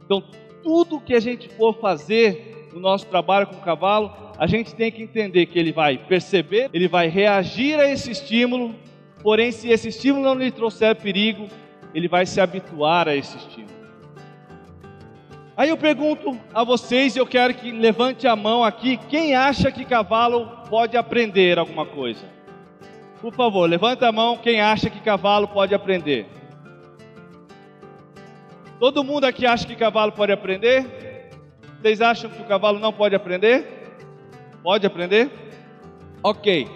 Então, tudo que a gente for fazer no nosso trabalho com o cavalo, a gente tem que entender que ele vai perceber, ele vai reagir a esse estímulo, porém, se esse estímulo não lhe trouxer perigo, ele vai se habituar a esse estímulo. Aí eu pergunto a vocês, eu quero que levante a mão aqui, quem acha que cavalo pode aprender alguma coisa? Por favor, levanta a mão quem acha que cavalo pode aprender. Todo mundo aqui acha que cavalo pode aprender? Vocês acham que o cavalo não pode aprender? Pode aprender? Ok.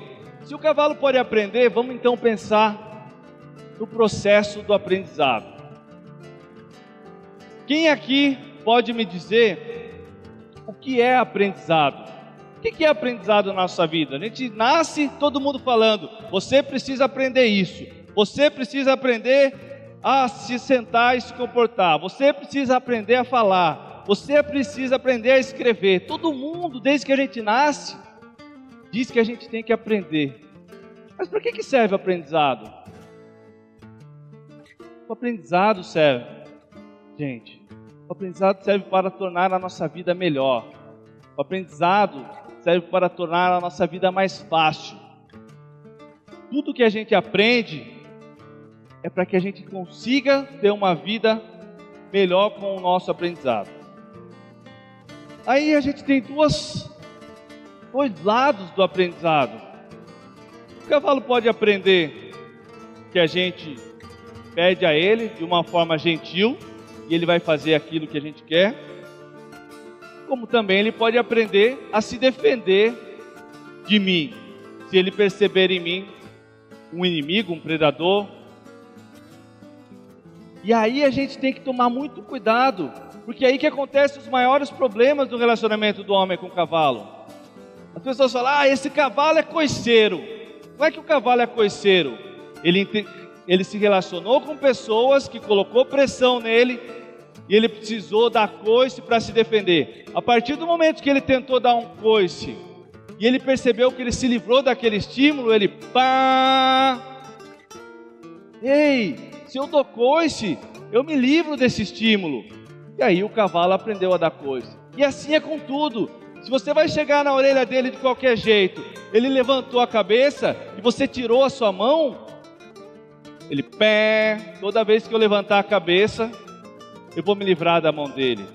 Se o cavalo pode aprender, vamos então pensar no processo do aprendizado. Quem aqui pode me dizer o que é aprendizado? O que é aprendizado na nossa vida? A gente nasce todo mundo falando, você precisa aprender isso, você precisa aprender a se sentar e se comportar, você precisa aprender a falar, você precisa aprender a escrever. Todo mundo, desde que a gente nasce, diz que a gente tem que aprender. Mas para que serve o aprendizado? O aprendizado serve, gente, o aprendizado serve para tornar a nossa vida melhor. O aprendizado serve para tornar a nossa vida mais fácil. Tudo que a gente aprende é para que a gente consiga ter uma vida melhor com o nosso aprendizado. Aí a gente tem dois lados do aprendizado. O cavalo pode aprender que a gente pede a ele de uma forma gentil e ele vai fazer aquilo que a gente quer. Como também ele pode aprender a se defender de mim, se ele perceber em mim um inimigo, um predador. E aí a gente tem que tomar muito cuidado, porque é aí que acontecem os maiores problemas do relacionamento do homem com o cavalo. As pessoas falam, esse cavalo é coiceiro. Não é que o cavalo é coiceiro, ele se relacionou com pessoas que colocou pressão nele, e ele precisou dar coice para se defender. A partir do momento que ele tentou dar um coice, e ele percebeu que ele se livrou daquele estímulo, ele ei, se eu dou coice, eu me livro desse estímulo. E aí o cavalo aprendeu a dar coice. E assim é com tudo. Se você vai chegar na orelha dele de qualquer jeito, ele levantou a cabeça e você tirou a sua mão, ele toda vez que eu levantar a cabeça, eu vou me livrar da mão dele.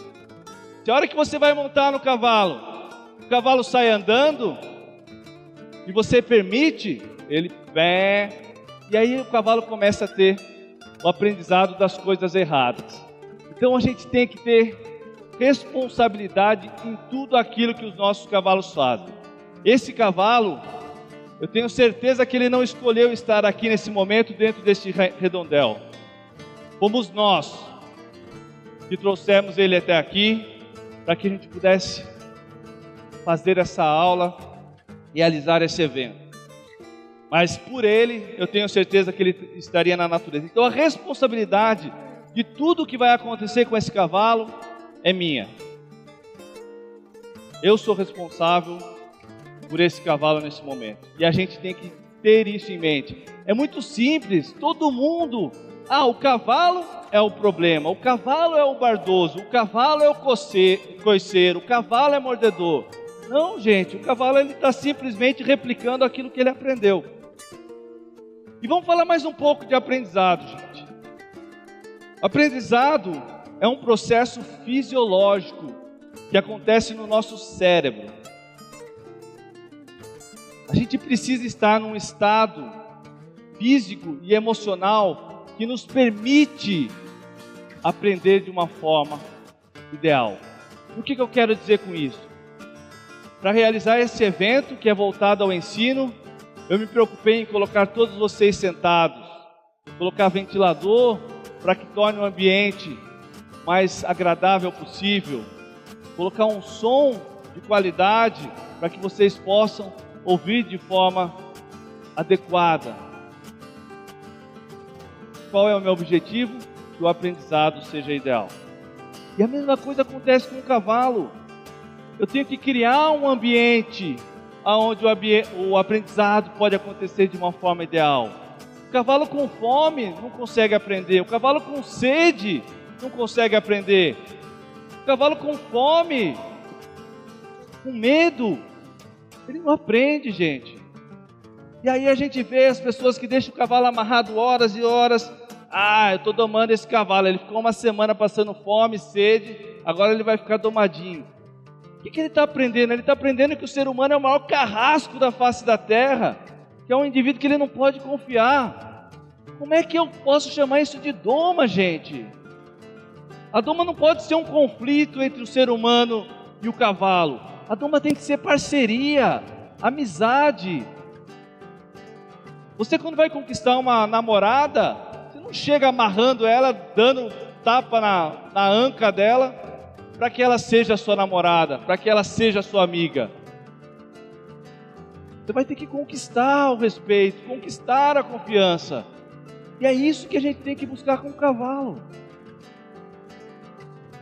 Se a hora que você vai montar no cavalo, o cavalo sai andando, e você permite, ele e aí o cavalo começa a ter o aprendizado das coisas erradas. Então a gente tem que ter responsabilidade em tudo aquilo que os nossos cavalos fazem. Esse cavalo, eu tenho certeza que ele não escolheu estar aqui nesse momento dentro deste redondel. Fomos nós que trouxemos ele até aqui, para que a gente pudesse fazer essa aula, realizar esse evento. Mas por ele, eu tenho certeza que ele estaria na natureza. Então a responsabilidade de tudo que vai acontecer com esse cavalo é minha. Eu sou responsável por esse cavalo nesse momento. E a gente tem que ter isso em mente. É muito simples, todo mundo... o cavalo é o problema, o cavalo é o bardoso, o cavalo é o coiceiro, o cavalo é mordedor. Não, gente, o cavalo está simplesmente replicando aquilo que ele aprendeu. E vamos falar mais um pouco de aprendizado, gente. Aprendizado é um processo fisiológico que acontece no nosso cérebro. A gente precisa estar num estado físico e emocional que nos permite aprender de uma forma ideal. O que eu quero dizer com isso? Para realizar esse evento que é voltado ao ensino, eu me preocupei em colocar todos vocês sentados, colocar ventilador para que torne o ambiente mais agradável possível, colocar um som de qualidade para que vocês possam ouvir de forma adequada. Qual é o meu objetivo? Que o aprendizado seja ideal. E a mesma coisa acontece com o cavalo. Eu tenho que criar um ambiente onde o aprendizado pode acontecer de uma forma ideal. O cavalo com fome não consegue aprender. O cavalo com sede não consegue aprender. O cavalo com fome, com medo, ele não aprende, gente. E aí a gente vê as pessoas que deixam o cavalo amarrado horas e horas. Eu estou domando esse cavalo, ele ficou uma semana passando fome, sede, agora ele vai ficar domadinho. O que ele está aprendendo? Ele está aprendendo que o ser humano é o maior carrasco da face da terra, que é um indivíduo que ele não pode confiar. Como é que eu posso chamar isso de doma, gente? A doma não pode ser um conflito entre o ser humano e o cavalo. A doma tem que ser parceria, amizade. Você, quando vai conquistar uma namorada, você não chega amarrando ela, dando tapa na anca dela, para que ela seja sua namorada, para que ela seja sua amiga. Você vai ter que conquistar o respeito, conquistar a confiança. E é isso que a gente tem que buscar com o cavalo.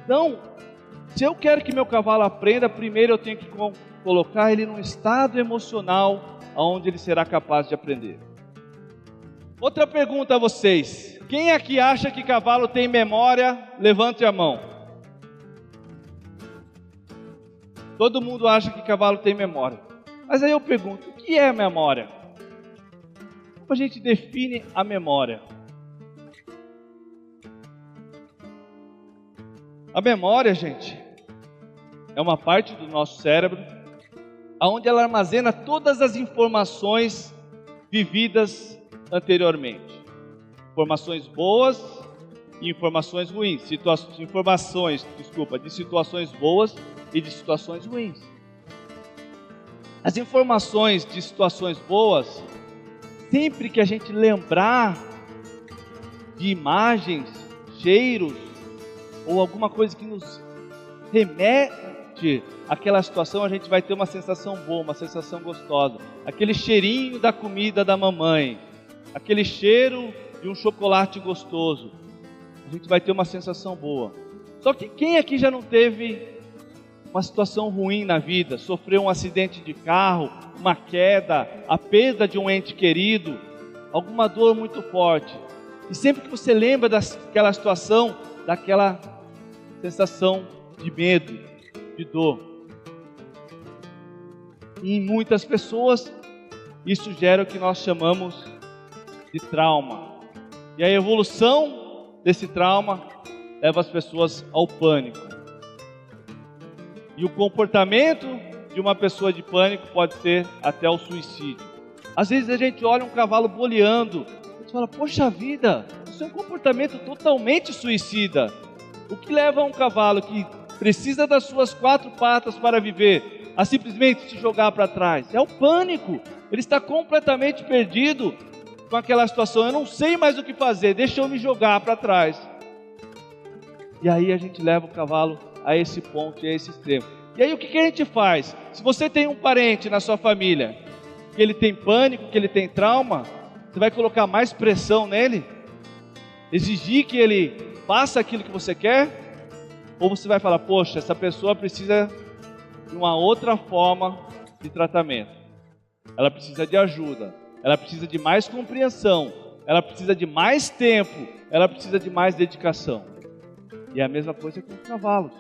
Então, se eu quero que meu cavalo aprenda, primeiro eu tenho que colocar ele num estado emocional onde ele será capaz de aprender. Outra pergunta a vocês: quem aqui acha que cavalo tem memória? Levante a mão. Todo mundo acha que cavalo tem memória. Mas aí eu pergunto, o que é memória? Como a gente define a memória? A memória, gente, é uma parte do nosso cérebro onde ela armazena todas as informações vividas anteriormente. Informações boas e informações ruins. De situações boas e de situações ruins. As informações de situações boas, sempre que a gente lembrar de imagens, cheiros, ou alguma coisa que nos remete àquela situação, a gente vai ter uma sensação boa, uma sensação gostosa. Aquele cheirinho da comida da mamãe, aquele cheiro de um chocolate gostoso, a gente vai ter uma sensação boa. Só que quem aqui já não teve uma situação ruim na vida, sofreu um acidente de carro, uma queda, a perda de um ente querido, alguma dor muito forte, e sempre que você lembra daquela situação, daquela sensação de medo, de dor. E em muitas pessoas, isso gera o que nós chamamos de trauma. E a evolução desse trauma leva as pessoas ao pânico. E o comportamento de uma pessoa de pânico pode ser até o suicídio. Às vezes a gente olha um cavalo boleando, a gente fala, poxa vida, isso é um comportamento totalmente suicida. O que leva um cavalo que precisa das suas 4 patas para viver a simplesmente se jogar para trás? É o pânico. Ele está completamente perdido com aquela situação. Eu não sei mais o que fazer, deixa eu me jogar para trás. E aí a gente leva o cavalo a esse ponto e a esse extremo. E aí o que a gente faz? Se você tem um parente na sua família que ele tem pânico, que ele tem trauma, você vai colocar mais pressão nele? Exigir que ele faça aquilo que você quer? Ou você vai falar, poxa, essa pessoa precisa de uma outra forma de tratamento, ela precisa de ajuda, ela precisa de mais compreensão, ela precisa de mais tempo, ela precisa de mais dedicação. E é a mesma coisa com os cavalos.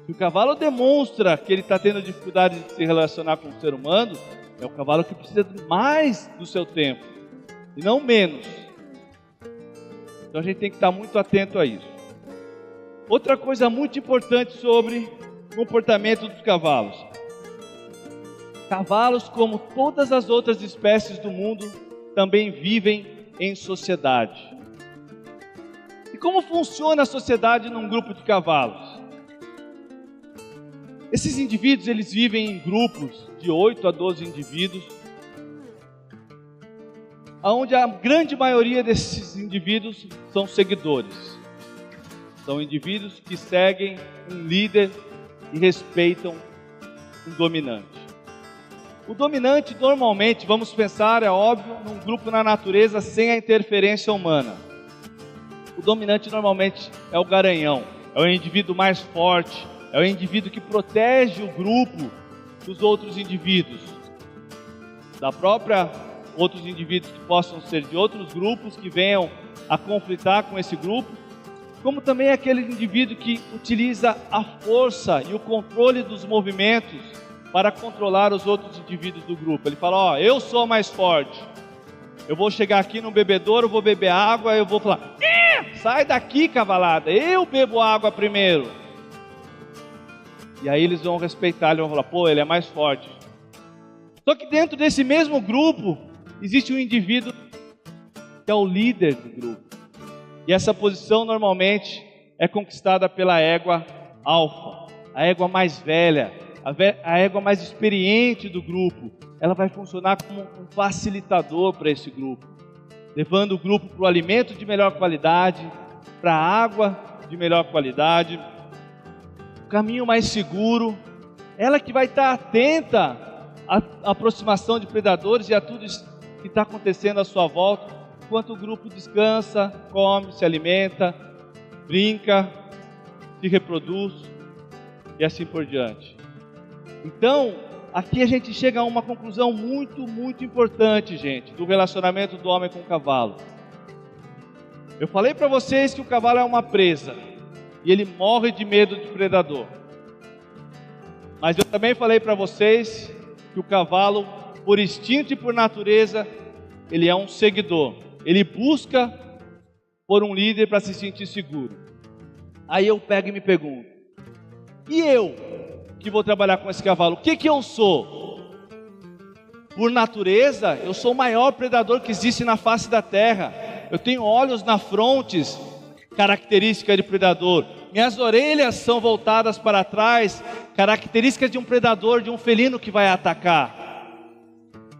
Se o cavalo demonstra que ele está tendo dificuldade de se relacionar com o ser humano, é o cavalo que precisa de mais do seu tempo, e não menos. Então a gente tem que estar muito atento a isso. Outra coisa muito importante sobre o comportamento dos cavalos. Cavalos, como todas as outras espécies do mundo, também vivem em sociedade. E como funciona a sociedade num grupo de cavalos? Esses indivíduos, eles vivem em grupos de 8 a 12 indivíduos, onde a grande maioria desses indivíduos são seguidores. São indivíduos que seguem um líder e respeitam um dominante. O dominante, normalmente, vamos pensar, é óbvio, num grupo na natureza sem a interferência humana. O dominante, normalmente, é o garanhão, é o indivíduo mais forte, é o indivíduo que protege o grupo dos outros indivíduos, da própria outros indivíduos que possam ser de outros grupos que venham a conflitar com esse grupo, como também é aquele indivíduo que utiliza a força e o controle dos movimentos para controlar os outros indivíduos do grupo. Ele fala, ó, eu sou mais forte. Eu vou chegar aqui no bebedouro, vou beber água, eu vou falar, sai daqui, cavalada, eu bebo água primeiro. E aí eles vão respeitar, eles vão falar, pô, ele é mais forte. Só que dentro desse mesmo grupo, existe um indivíduo que é o líder do grupo. E essa posição normalmente é conquistada pela égua alfa, a égua mais velha, a égua mais experiente do grupo. Ela vai funcionar como um facilitador para esse grupo, levando o grupo para o alimento de melhor qualidade, para a água de melhor qualidade, o caminho mais seguro. Ela que vai estar atenta à aproximação de predadores e a tudo isso que está acontecendo à sua volta, enquanto o grupo descansa, come, se alimenta, brinca, se reproduz e assim por diante. Então, aqui a gente chega a uma conclusão muito, muito importante, gente, do relacionamento do homem com o cavalo. Eu falei para vocês que o cavalo é uma presa e ele morre de medo de predador. Mas eu também falei para vocês que o cavalo, por instinto e por natureza, ele é um seguidor. Ele busca por um líder para se sentir seguro. Aí eu pego e me pergunto, e eu, que vou trabalhar com esse cavalo, o que eu sou? Por natureza, eu sou o maior predador que existe na face da terra. Eu tenho olhos na fronte, característica de predador. Minhas orelhas são voltadas para trás, características de um predador, de um felino que vai atacar.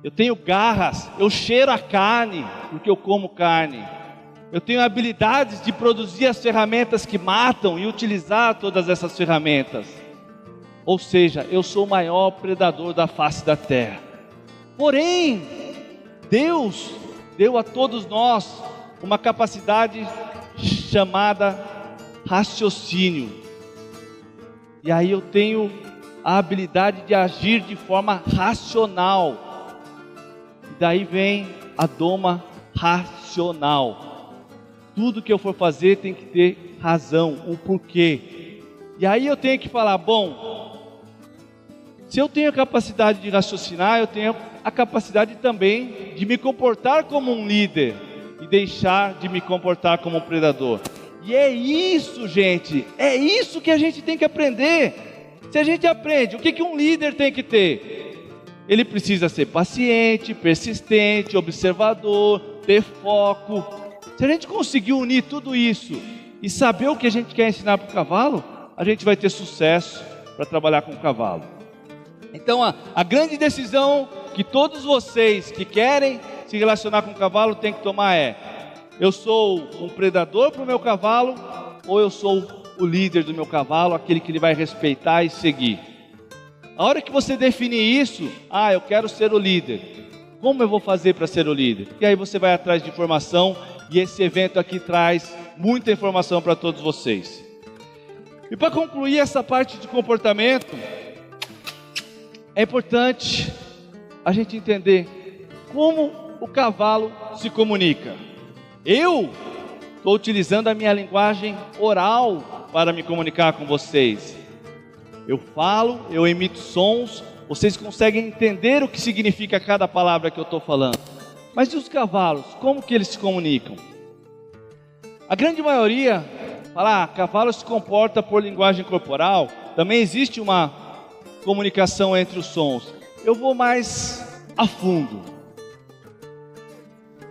Eu tenho garras, eu cheiro a carne, porque eu como carne. Eu tenho habilidades de produzir as ferramentas que matam e utilizar todas essas ferramentas. Ou seja, eu sou o maior predador da face da terra. Porém, Deus deu a todos nós uma capacidade chamada raciocínio. E aí eu tenho a habilidade de agir de forma racional. E daí vem a doma racional. Tudo que eu for fazer tem que ter razão, um porquê. E aí eu tenho que falar, bom, se eu tenho a capacidade de raciocinar, eu tenho a capacidade também de me comportar como um líder e deixar de me comportar como um predador. E é isso, gente, é isso que a gente tem que aprender. Se a gente aprende, o que um líder tem que ter? Ele precisa ser paciente, persistente, observador, ter foco. Se a gente conseguir unir tudo isso e saber o que a gente quer ensinar para o cavalo, a gente vai ter sucesso para trabalhar com o cavalo. Então a grande decisão que todos vocês que querem se relacionar com o cavalo têm que tomar é: eu sou um predador para o meu cavalo, ou eu sou o líder do meu cavalo, aquele que ele vai respeitar e seguir? A hora que você definir isso, eu quero ser o líder. Como eu vou fazer para ser o líder? E aí você vai atrás de informação, e esse evento aqui traz muita informação para todos vocês. E para concluir essa parte de comportamento, é importante a gente entender como o cavalo se comunica. Eu estou utilizando a minha linguagem oral para me comunicar com vocês. Eu falo, eu emito sons, vocês conseguem entender o que significa cada palavra que eu estou falando. Mas e os cavalos? Como que eles se comunicam? A grande maioria fala, cavalo se comporta por linguagem corporal. Também existe uma comunicação entre os sons. Eu vou mais a fundo.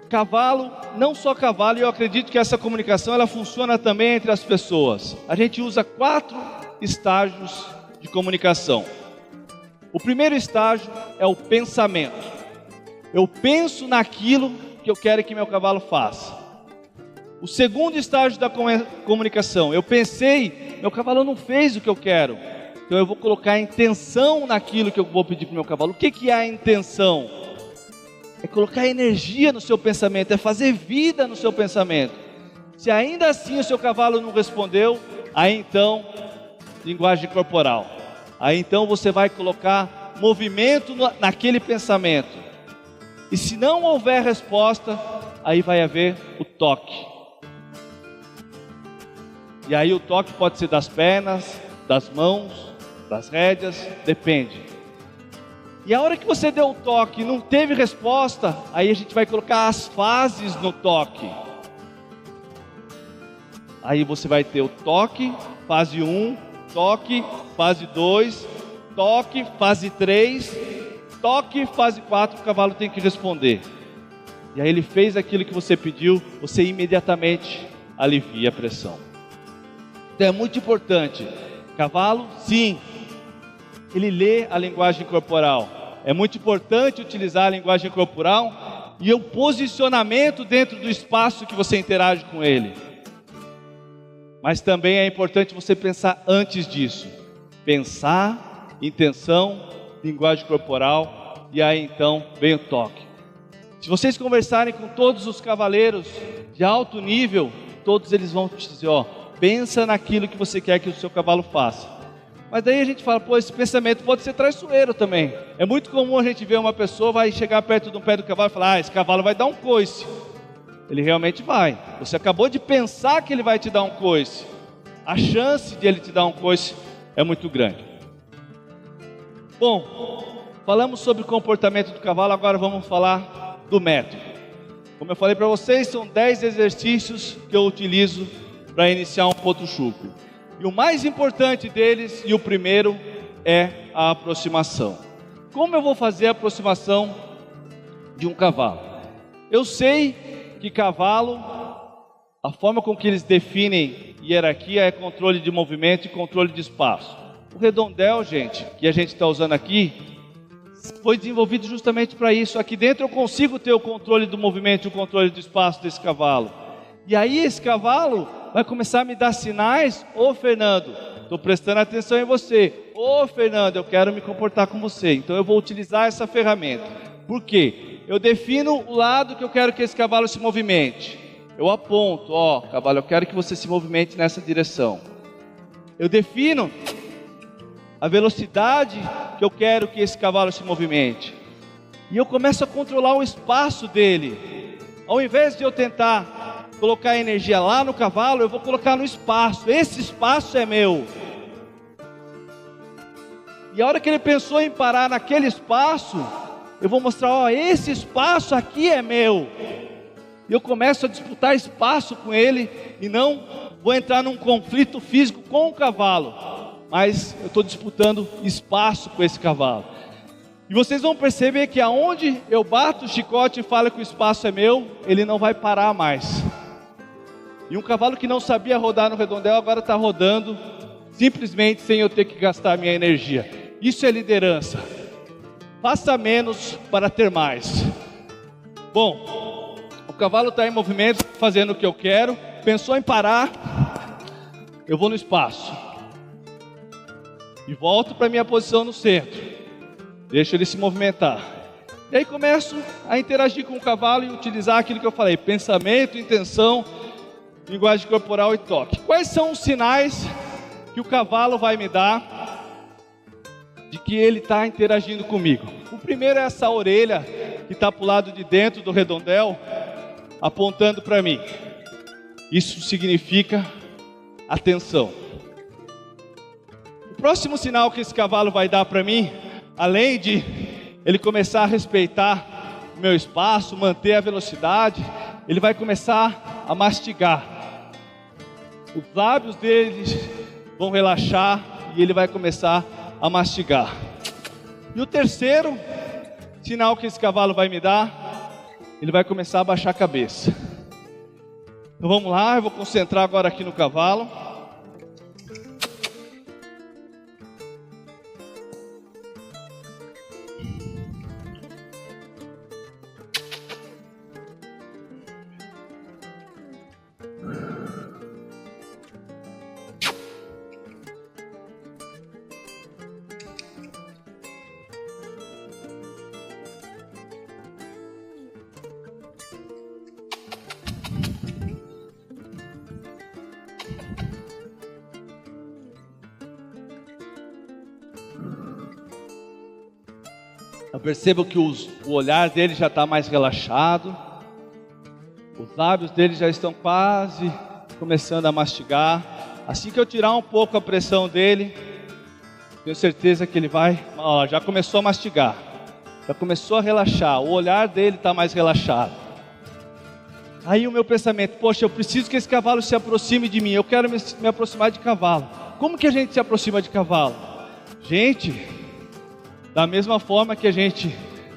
Cavalo, não só cavalo, e eu acredito que essa comunicação ela funciona também entre as pessoas. A gente usa 4 estágios de comunicação. O primeiro estágio é o pensamento. Eu penso naquilo que eu quero que meu cavalo faça. O segundo estágio da comunicação, eu pensei, meu cavalo não fez o que eu quero, então eu vou colocar a intenção naquilo que eu vou pedir para o meu cavalo. O que é a intenção? É colocar energia no seu pensamento, é fazer vida no seu pensamento. Se ainda assim o seu cavalo não respondeu, aí então, linguagem corporal. Aí então você vai colocar movimento naquele pensamento. E se não houver resposta, aí vai haver o toque. E aí o toque pode ser das pernas, das mãos, das rédeas, depende. E a hora que você deu o toque e não teve resposta, aí a gente vai colocar as fases no toque. Aí você vai ter o toque, fase 1, toque, fase 2, toque, fase 3, toque, fase 4, o cavalo tem que responder. E aí ele fez aquilo que você pediu, você imediatamente alivia a pressão. Então é muito importante. Cavalo, sim, ele lê a linguagem corporal. É muito importante utilizar a linguagem corporal e o posicionamento dentro do espaço que você interage com ele. Mas também é importante você pensar antes disso. Pensar, intenção, linguagem corporal, e aí então vem o toque. Se vocês conversarem com todos os cavaleiros de alto nível, todos eles vão te dizer, pensa naquilo que você quer que o seu cavalo faça. Mas daí a gente fala, esse pensamento pode ser traiçoeiro também. É muito comum a gente ver uma pessoa, vai chegar perto de um pé do cavalo e falar, esse cavalo vai dar um coice. Ele realmente vai. Você acabou de pensar que ele vai te dar um coice. A chance de ele te dar um coice é muito grande. Bom, falamos sobre o comportamento do cavalo, agora vamos falar do método. Como eu falei para vocês, são 10 exercícios que eu utilizo para iniciar um potro chucro. E o mais importante deles, e o primeiro, é a aproximação. Como eu vou fazer a aproximação de um cavalo? Eu sei que cavalo, a forma com que eles definem hierarquia é controle de movimento e controle de espaço. O redondel, gente, que a gente está usando aqui, foi desenvolvido justamente para isso. Aqui dentro eu consigo ter o controle do movimento e o controle do espaço desse cavalo. E aí esse cavalo vai começar a me dar sinais. Fernando, estou prestando atenção em você. Fernando, eu quero me comportar com você. Então eu vou utilizar essa ferramenta. Por quê? Eu defino o lado que eu quero que esse cavalo se movimente. Eu aponto, cavalo, eu quero que você se movimente nessa direção. Eu defino a velocidade que eu quero que esse cavalo se movimente. E eu começo a controlar o espaço dele. Ao invés de eu tentar colocar a energia lá no cavalo, eu vou colocar no espaço. Esse espaço é meu. E a hora que ele pensou em parar naquele espaço, eu vou mostrar, esse espaço aqui é meu. E eu começo a disputar espaço com ele, e não vou entrar num conflito físico com o cavalo, mas eu estou disputando espaço com esse cavalo. E vocês vão perceber que aonde eu bato o chicote e falo que o espaço é meu, ele não vai parar mais. E um cavalo que não sabia rodar no redondel, agora está rodando, simplesmente sem eu ter que gastar minha energia. Isso é liderança. Faça menos para ter mais. Bom, o cavalo está em movimento, fazendo o que eu quero. Pensou em parar, eu vou no espaço e volto para minha posição no centro. Deixo ele se movimentar. E aí começo a interagir com o cavalo e utilizar aquilo que eu falei: pensamento, intenção, linguagem corporal e toque. Quais são os sinais que o cavalo vai me dar de que ele está interagindo comigo? O primeiro é essa orelha que está para o lado de dentro do redondel, apontando para mim. Isso significa atenção. O próximo sinal que esse cavalo vai dar para mim, além de ele começar a respeitar o meu espaço, manter a velocidade, ele vai começar a mastigar. Os lábios dele vão relaxar e ele vai começar a mastigar. E o terceiro sinal que esse cavalo vai me dar, ele vai começar a baixar a cabeça. Então vamos lá, eu vou concentrar agora aqui no cavalo. Eu percebo que o olhar dele já está mais relaxado, os lábios dele já estão quase começando a mastigar, Assim que eu tirar um pouco a pressão dele, tenho certeza que ele vai, ó, já começou a mastigar, já começou a relaxar, o olhar dele está mais relaxado. Aí o meu pensamento, poxa, eu preciso que esse cavalo se aproxime de mim, eu quero me aproximar de cavalo. Como que a gente se aproxima de cavalo? Gente, da mesma forma que a gente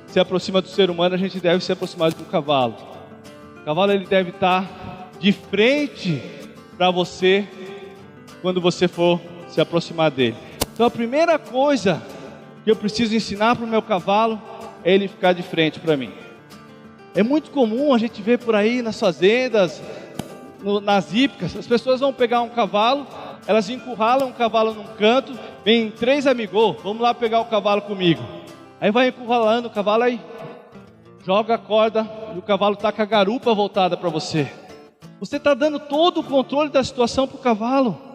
se aproxima do ser humano, a gente deve se aproximar do cavalo. O cavalo ele deve estar de frente para você quando você for se aproximar dele. Então a primeira coisa que eu preciso ensinar para o meu cavalo é ele ficar de frente para mim. É muito comum a gente ver por aí nas fazendas, nas hípicas, as pessoas vão pegar um cavalo, elas encurralam o cavalo num canto, vem 3 amigos, vamos lá pegar o cavalo comigo. Aí vai encurralando o cavalo, aí joga a corda e o cavalo está com a garupa voltada para você. Você está dando todo o controle da situação para o cavalo.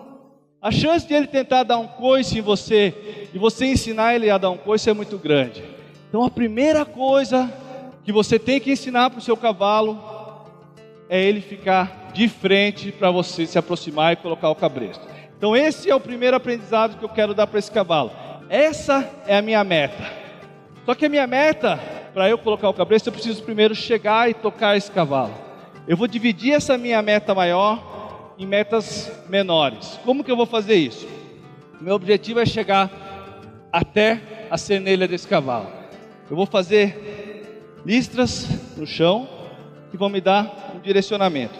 A chance de ele tentar dar um coice em você e você ensinar ele a dar um coice é muito grande. Então a primeira coisa que você tem que ensinar para o seu cavalo é ele ficar de frente para você se aproximar e colocar o cabresto. Então esse é o primeiro aprendizado que eu quero dar para esse cavalo. Essa é a minha meta. Só que a minha meta, para eu colocar o cabresto, eu preciso primeiro chegar e tocar esse cavalo. Eu vou dividir essa minha meta maior em metas menores. Como que eu vou fazer isso? Meu objetivo é chegar até a cernelha desse cavalo. Eu vou fazer listras no chão que vão me dar um direcionamento.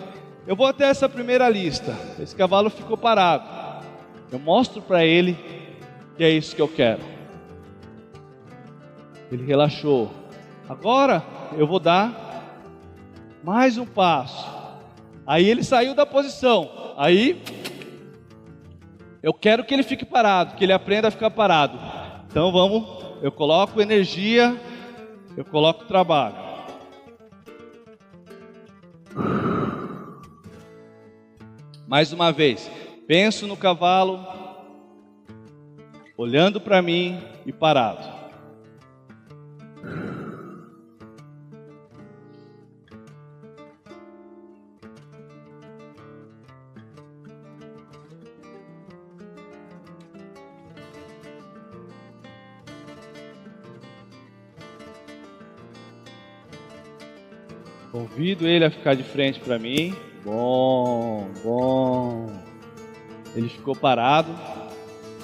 Eu vou até essa primeira lista. Esse cavalo ficou parado. Eu mostro para ele que é isso que eu quero. Ele relaxou. Agora eu vou dar mais um passo. Aí ele saiu da posição. Aí eu quero que ele fique parado, que ele aprenda a ficar parado. Então vamos, eu coloco energia, eu coloco trabalho. Mais uma vez, penso no cavalo, olhando para mim e parado. Convido ele a ficar de frente para mim. Bom. Ele ficou parado.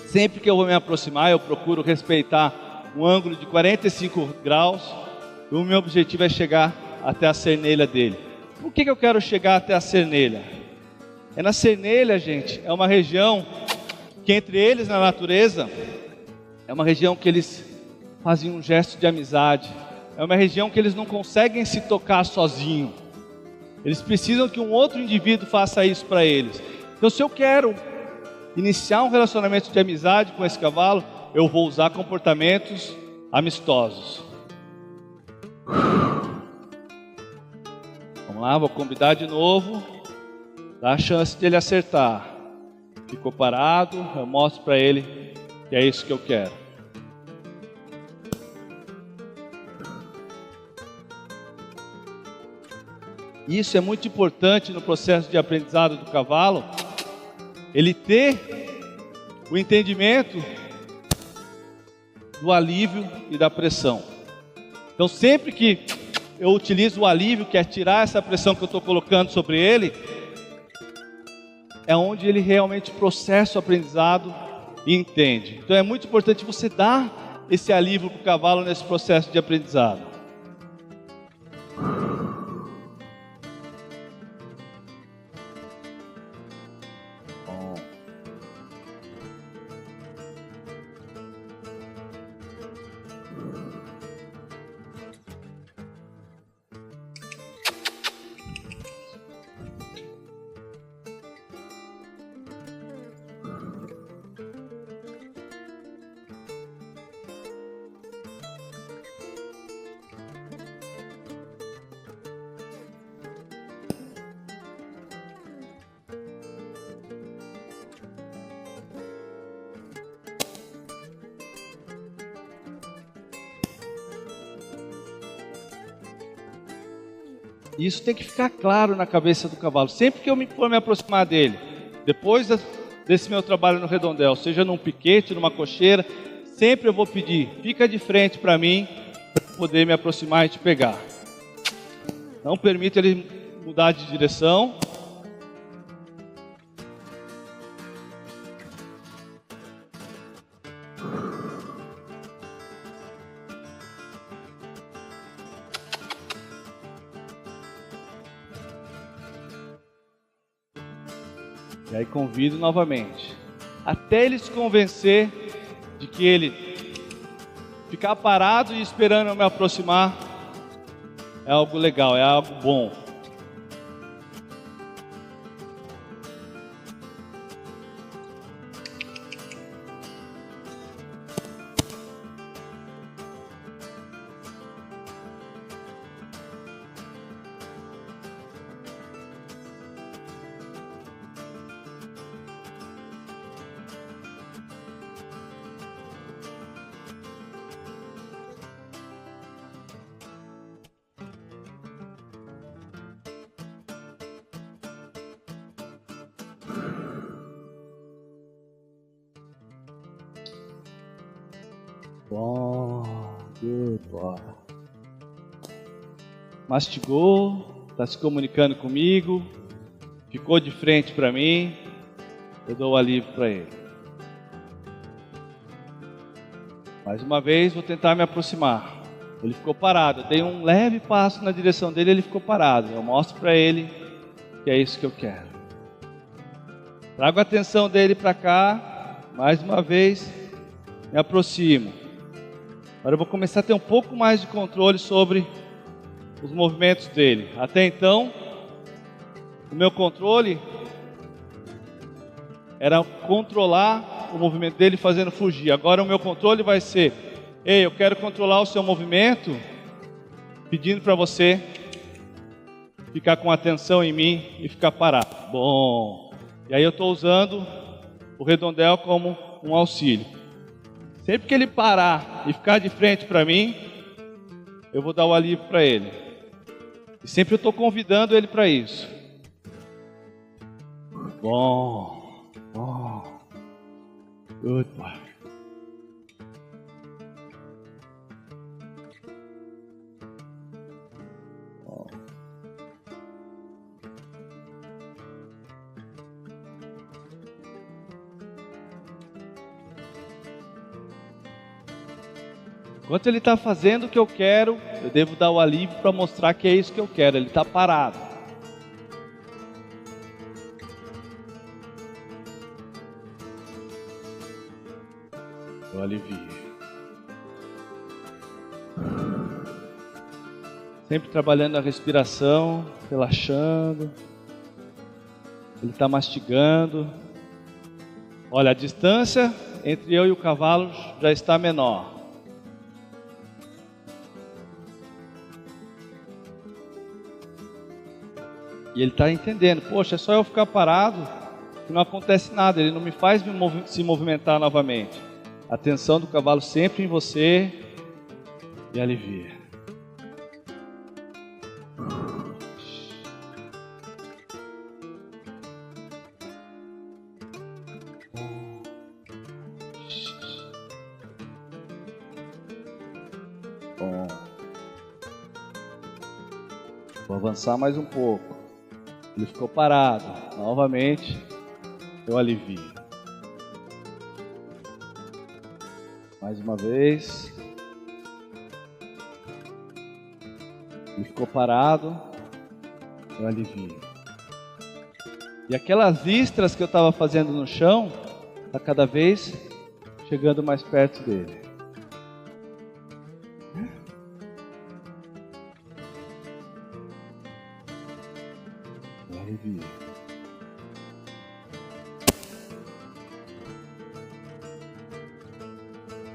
Sempre que eu vou me aproximar, eu procuro respeitar um ângulo de 45 graus. O meu objetivo é chegar até a cernelha dele. Por que eu quero chegar até a cernelha? É na cernelha, gente, é uma região que entre eles na natureza, é uma região que eles fazem um gesto de amizade. É uma região que eles não conseguem se tocar sozinho. Eles precisam que um outro indivíduo faça isso para eles. Então se eu quero iniciar um relacionamento de amizade com esse cavalo, eu vou usar comportamentos amistosos. Vamos lá, vou convidar de novo. Dá a chance de ele acertar. Ficou parado, eu mostro para ele que é isso que eu quero. Isso é muito importante no processo de aprendizado do cavalo, ele ter o entendimento do alívio e da pressão. Então sempre que eu utilizo o alívio, que é tirar essa pressão que eu estou colocando sobre ele, é onde ele realmente processa o aprendizado e entende. Então é muito importante você dar esse alívio para o cavalo nesse processo de aprendizado. Isso tem que ficar claro na cabeça do cavalo. Sempre que eu for me aproximar dele, depois desse meu trabalho no redondel, seja num piquete, numa cocheira, sempre eu vou pedir, fica de frente para mim, para poder me aproximar e te pegar. Não permita ele mudar de direção. E aí convido novamente, até ele se convencer de que ele ficar parado e esperando eu me aproximar é algo legal, é algo bom. Bom, good boy. Mastigou, está se comunicando comigo, ficou de frente para mim, eu dou o alívio para ele. Mais uma vez vou tentar me aproximar. Ele ficou parado, eu dei um leve passo na direção dele, ele ficou parado. Eu mostro para ele que é isso que eu quero. Trago a atenção dele para cá, mais uma vez, me aproximo. Agora eu vou começar a ter um pouco mais de controle sobre os movimentos dele. Até então, o meu controle era controlar o movimento dele fazendo fugir. Agora o meu controle vai ser: ei, eu quero controlar o seu movimento, pedindo para você ficar com atenção em mim e ficar parado. Bom, e aí eu estou usando o redondel como um auxílio. Sempre que ele parar e ficar de frente para mim, eu vou dar o alívio para ele. E sempre eu estou convidando ele para isso. Bom, bom, good boy. Enquanto ele está fazendo o que eu quero, eu devo dar o alívio para mostrar que é isso que eu quero. Ele está parado. Eu alivio. Sempre trabalhando a respiração, relaxando. Ele está mastigando. Olha, a distância entre eu e o cavalo já está menor. E ele está entendendo, poxa, é só eu ficar parado que não acontece nada, ele não me faz se movimentar novamente. A atenção do cavalo sempre em você e alivia. Bom. Vou avançar mais um pouco. Ele ficou parado. Novamente, eu alivio. Mais uma vez. Ele ficou parado. Eu alivio. E aquelas listras que eu estava fazendo no chão, está cada vez chegando mais perto dele.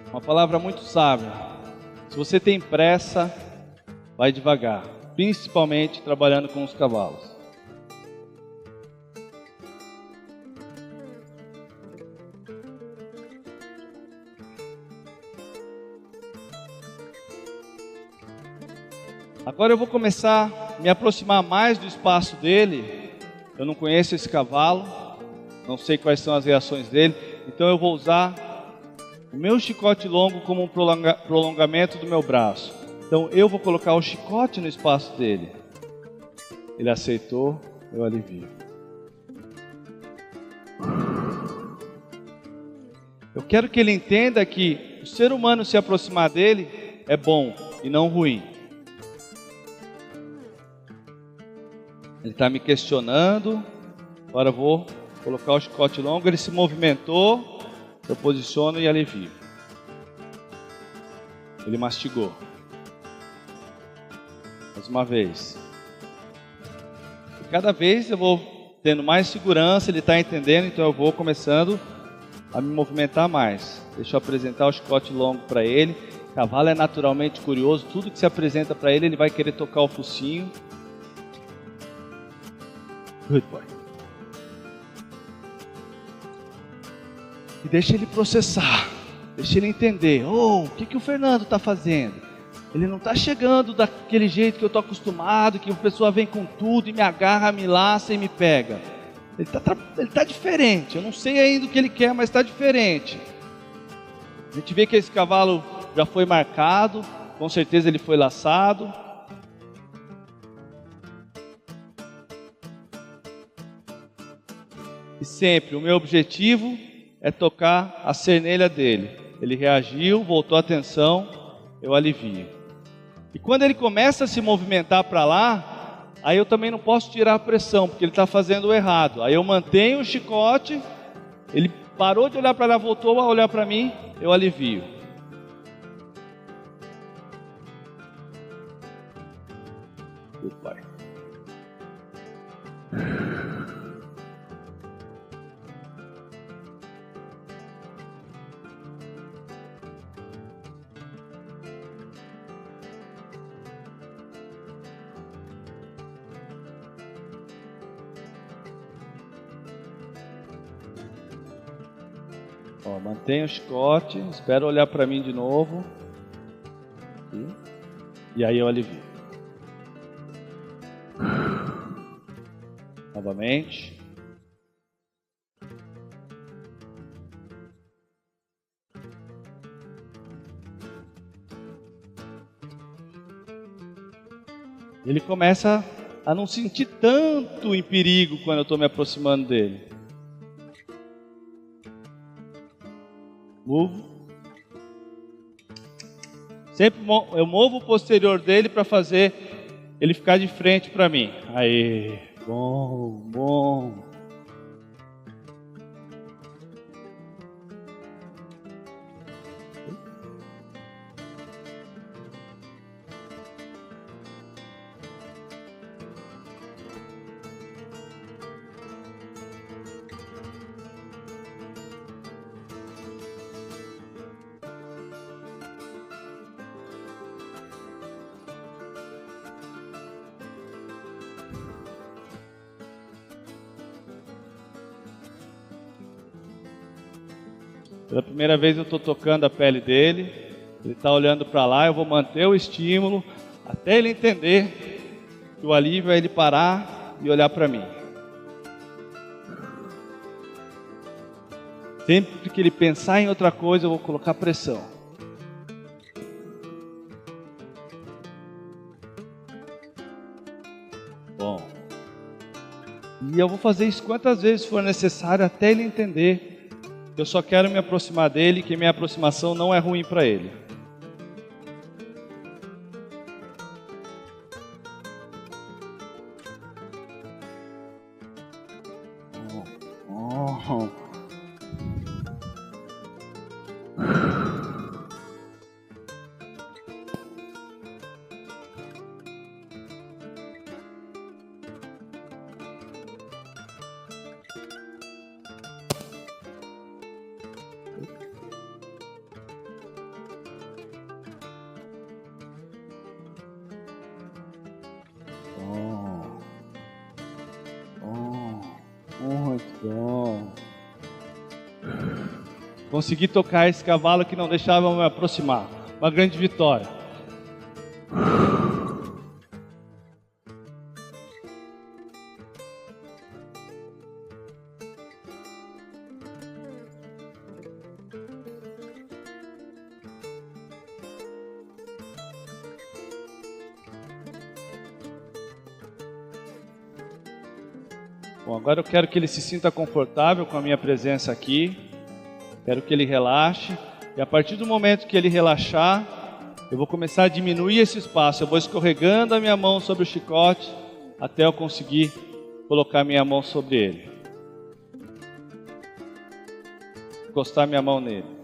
Uma palavra muito sábia. Se você tem pressa, vai devagar, principalmente trabalhando com os cavalos. Agora eu vou começar a me aproximar mais do espaço dele. Eu não conheço esse cavalo. não sei quais são as reações dele, então eu vou usar o meu chicote longo como um prolongamento do meu braço. Então eu vou colocar o chicote no espaço dele. Ele aceitou, eu alivio. Eu quero que ele entenda que o ser humano se aproximar dele é bom e não ruim. Ele está me questionando, agora eu vou colocar o chicote longo, ele se movimentou, eu posiciono e alivio. Ele mastigou. Mais uma vez. E cada vez eu vou tendo mais segurança, ele está entendendo, então eu vou começando a me movimentar mais. Deixa eu apresentar o chicote longo para ele. O cavalo é naturalmente curioso, tudo que se apresenta para ele, ele vai querer tocar o focinho. Good boy. E deixa ele processar, deixa ele entender. O que o Fernando está fazendo? Ele não está chegando daquele jeito que eu estou acostumado, que a pessoa vem com tudo e me agarra, me laça e me pega. Ele está diferente, eu não sei ainda o que ele quer, mas está diferente. A gente vê que esse cavalo já foi marcado, com certeza ele foi laçado. E sempre o meu objetivo é tocar a cernelha dele. Ele reagiu, voltou a atenção, eu alivio. E quando ele começa a se movimentar para lá, aí eu também não posso tirar a pressão, porque ele está fazendo o errado. Aí eu mantenho o chicote, ele parou de olhar para lá, voltou a olhar para mim, eu alivio. Good boy. Mantenha o chicote, espera olhar para mim de novo. E aí eu alivio. Novamente. Ele começa a não sentir tanto em perigo quando eu estou me aproximando dele. Movo. Sempre eu movo o posterior dele para fazer ele ficar de frente para mim. Aí, bom, bom. Pela primeira vez eu estou tocando a pele dele, ele está olhando para lá, eu vou manter o estímulo até ele entender que o alívio é ele parar e olhar para mim. Sempre que ele pensar em outra coisa, eu vou colocar pressão. Bom. E eu vou fazer isso quantas vezes for necessário até ele entender. Eu só quero me aproximar dele, que minha aproximação não é ruim para ele. Muito bom. Consegui tocar esse cavalo que não deixava eu me aproximar. Uma grande vitória. Bom, agora eu quero que ele se sinta confortável com a minha presença aqui. Quero que ele relaxe. E a partir do momento que ele relaxar, eu vou começar a diminuir esse espaço. Eu vou escorregando a minha mão sobre o chicote até eu conseguir colocar minha mão sobre ele. Encostar minha mão nele.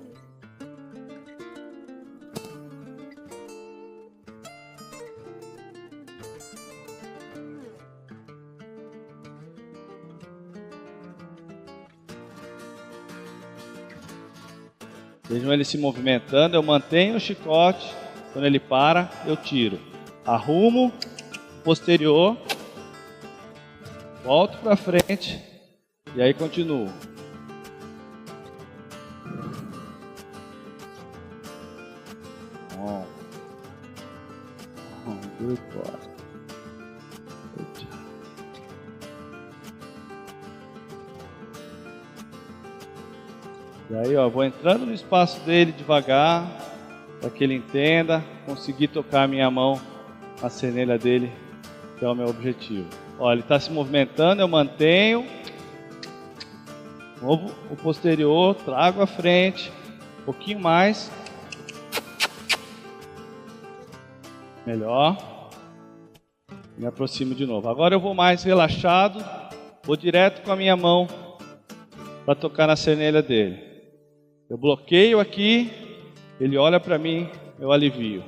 Vejam ele se movimentando, eu mantenho o chicote, quando ele para, eu tiro. Arrumo, posterior, volto para frente e aí continuo. Good boy. Good job. E aí, ó, vou entrando no espaço dele devagar, para que ele entenda, conseguir tocar a minha mão na canela dele, que é o meu objetivo. Ó, ele está se movimentando, eu mantenho, movo o posterior, trago a frente, um pouquinho mais, melhor, me aproximo de novo. Agora eu vou mais relaxado, vou direto com a minha mão para tocar na canela dele. Eu bloqueio aqui, ele olha para mim, eu alivio.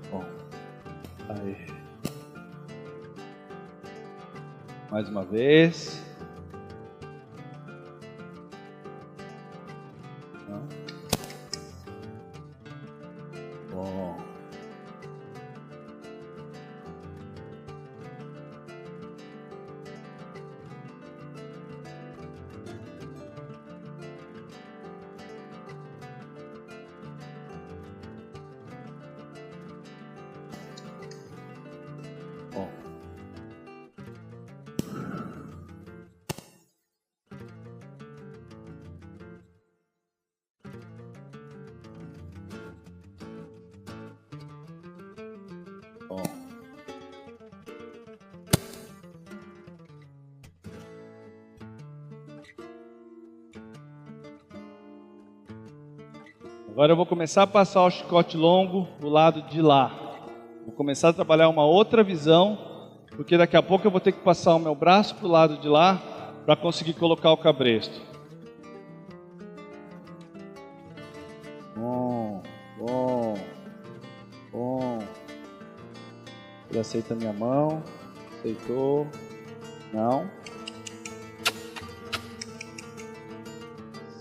Bom, aí. Mais uma vez. Bom. Bom. Bom. Agora eu vou começar a passar o chicote longo do lado de lá. Vou começar a trabalhar uma outra visão, porque daqui a pouco eu vou ter que passar o meu braço para o lado de lá para conseguir colocar o cabresto. Bom, bom, bom. Ele aceita a minha mão, aceitou, não.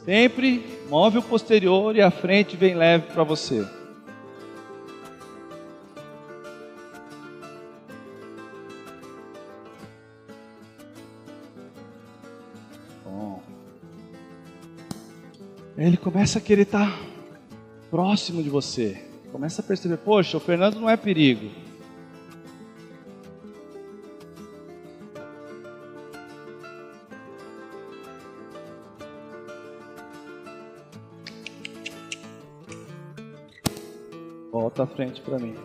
Sempre move o posterior e a frente vem leve para você. Bom. Ele começa a querer estar próximo de você. Começa a perceber, poxa, o Fernando não é perigo. Volta à frente para mim.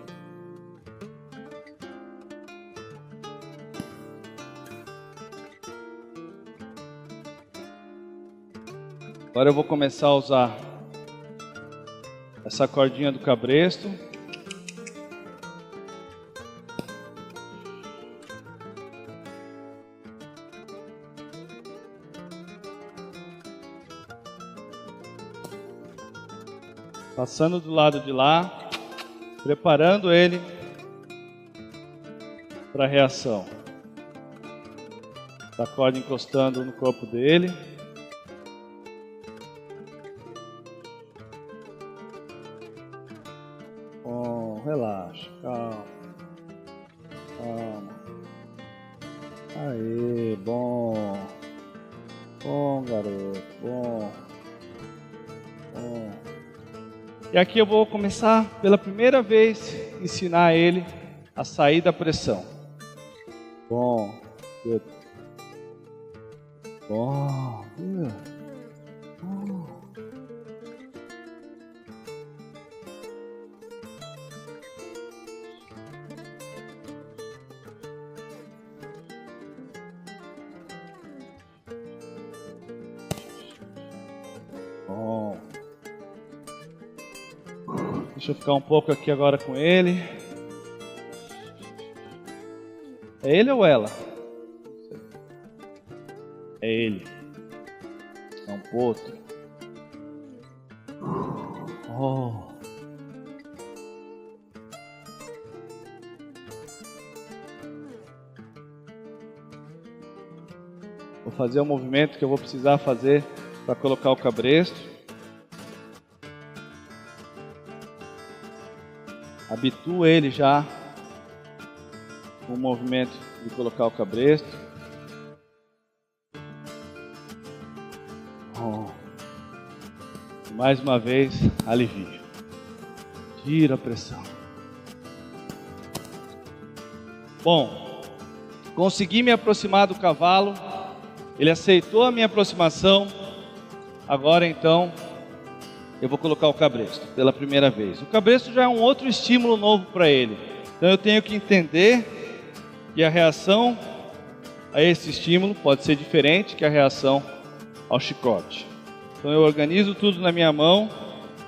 Agora eu vou começar a usar essa cordinha do cabresto. Passando do lado de lá. Preparando ele para a reação. A corda encostando no corpo dele. Bom, relaxa, calma. Calma. Aê, bom. Bom, garoto, bom. Bom. E aqui eu vou começar pela primeira vez a ensinar ele a sair da pressão. Bom, good. Bom, bom. Deixa eu ficar um pouco aqui agora com ele. É ele ou ela? É ele. É um potro. Oh. Vou fazer o movimento que eu vou precisar fazer para colocar o cabresto. Habituo ele já com o movimento de colocar o cabresto. Oh. Mais uma vez, alivio. Tira a pressão. Bom, consegui me aproximar do cavalo. Ele aceitou a minha aproximação. Agora então, eu vou colocar o cabresto pela primeira vez. O cabresto já é um outro estímulo novo para ele. Então eu tenho que entender que a reação a esse estímulo pode ser diferente que a reação ao chicote. Então eu organizo tudo na minha mão,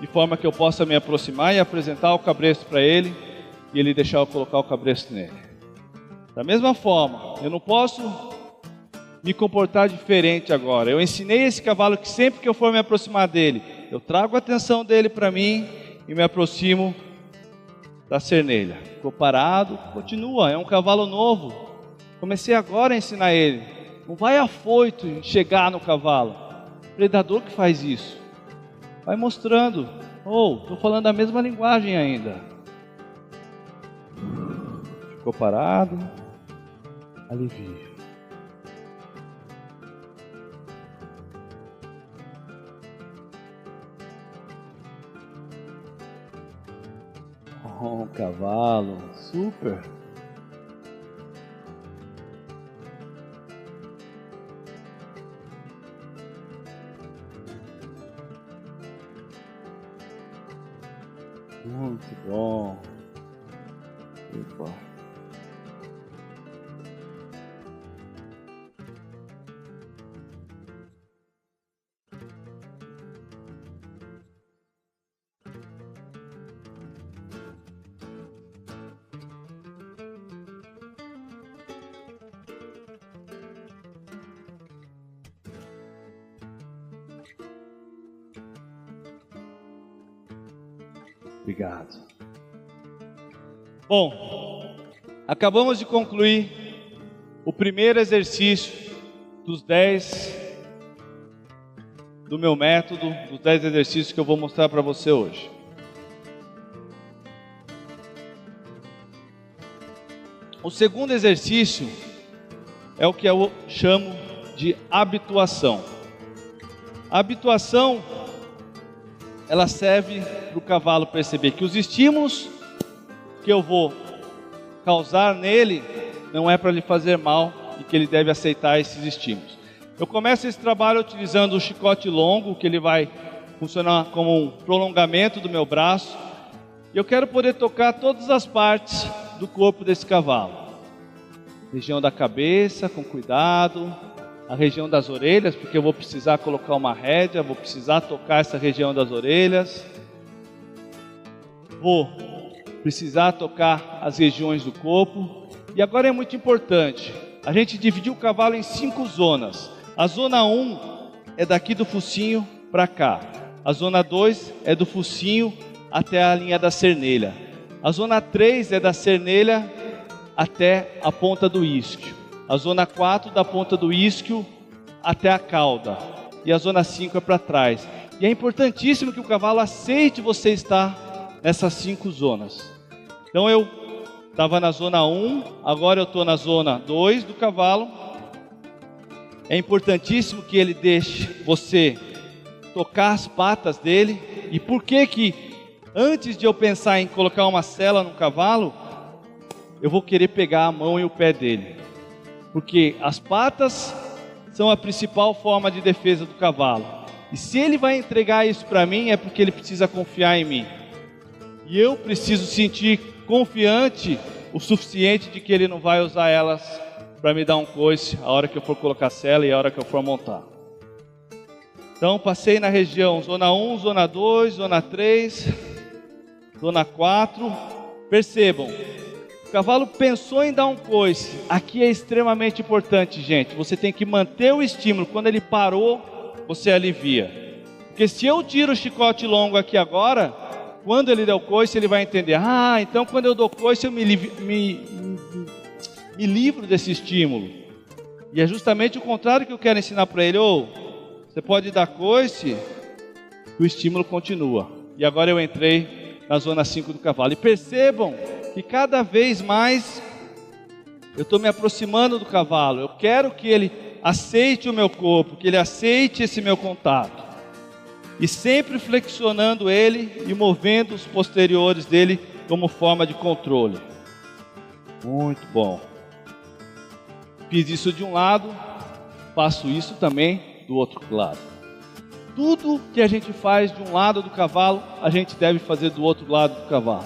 de forma que eu possa me aproximar e apresentar o cabresto para ele, e ele deixar eu colocar o cabresto nele. Da mesma forma, eu não posso me comportar diferente agora. Eu ensinei esse cavalo que sempre que eu for me aproximar dele, eu trago a atenção dele para mim e me aproximo da cernelha. Ficou parado, continua, é um cavalo novo. Comecei agora a ensinar ele. Não vai afoito em chegar no cavalo. Predador que faz isso. Vai mostrando. Estou falando a mesma linguagem ainda. Ficou parado. Alivio. Oh, cavalo, super. Muito bom. Opa. Obrigado. Bom, acabamos de concluir o primeiro exercício dos 10 do meu método, dos 10 exercícios que eu vou mostrar para você hoje. O segundo exercício é o que eu chamo de habituação. A habituação, ela serve para o cavalo perceber que os estímulos que eu vou causar nele não é para lhe fazer mal e que ele deve aceitar esses estímulos. Eu começo esse trabalho utilizando o chicote longo, que ele vai funcionar como um prolongamento do meu braço. E eu quero poder tocar todas as partes do corpo desse cavalo. Região da cabeça, com cuidado. A região das orelhas, porque eu vou precisar colocar uma rédea, vou precisar tocar essa região das orelhas. Vou precisar tocar as regiões do corpo. E agora é muito importante, a gente dividiu o cavalo em 5 zonas. A zona 1 é daqui do focinho para cá. A zona 2 é do focinho até a linha da cernelha. A zona 3 é da cernelha até a ponta do isquio. A zona 4 da ponta do isquio até a cauda. E a zona 5 é para trás. E é importantíssimo que o cavalo aceite você estar nessas 5 zonas. Então eu estava na zona 1, agora eu estou na zona 2 do cavalo. É importantíssimo que ele deixe você tocar as patas dele. E por que antes de eu pensar em colocar uma sela no cavalo, eu vou querer pegar a mão e o pé dele? Porque as patas são a principal forma de defesa do cavalo. E se ele vai entregar isso para mim, é porque ele precisa confiar em mim. E eu preciso sentir confiante o suficiente de que ele não vai usar elas para me dar um coice a hora que eu for colocar sela e a hora que eu for montar. Então passei na região zona 1, zona 2, zona 3, zona 4. Percebam, o cavalo pensou em dar um coice. Aqui é extremamente importante, gente. Você tem que manter o estímulo. Quando ele parou, você alivia. Porque se eu tiro o chicote longo aqui agora, quando ele der o coice, ele vai entender. Ah, então quando eu dou coice, eu me livro desse estímulo. E é justamente o contrário que eu quero ensinar para ele. Você pode dar coice, o estímulo continua. E agora eu entrei na zona 5 do cavalo. E percebam que cada vez mais eu estou me aproximando do cavalo. Eu quero que ele aceite o meu corpo, que ele aceite esse meu contato. E sempre flexionando ele e movendo os posteriores dele como forma de controle. Muito bom. Fiz isso de um lado, faço isso também do outro lado. Tudo que a gente faz de um lado do cavalo, a gente deve fazer do outro lado do cavalo.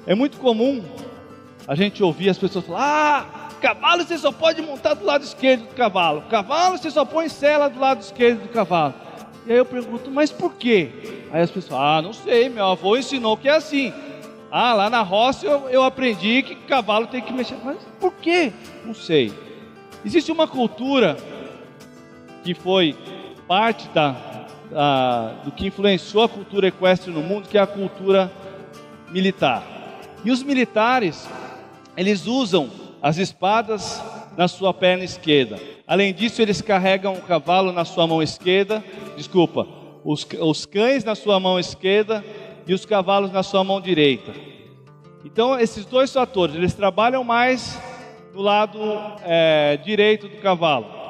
É muito comum a gente ouvir as pessoas falar: cavalo você só pode montar do lado esquerdo do cavalo. Cavalo você só põe sela do lado esquerdo do cavalo. E aí eu pergunto: mas por quê? Aí as pessoas: não sei, meu avô ensinou que é assim. Lá na roça eu aprendi que cavalo tem que mexer. Mas por quê? Não sei. Existe uma cultura que foi parte do que influenciou a cultura equestre no mundo, que é a cultura militar. E os militares, eles usam as espadas na sua perna esquerda. Além disso, eles carregam o cavalo na sua mão esquerda, os cães na sua mão esquerda e os cavalos na sua mão direita. Então, esses dois fatores, eles trabalham mais do lado direito do cavalo.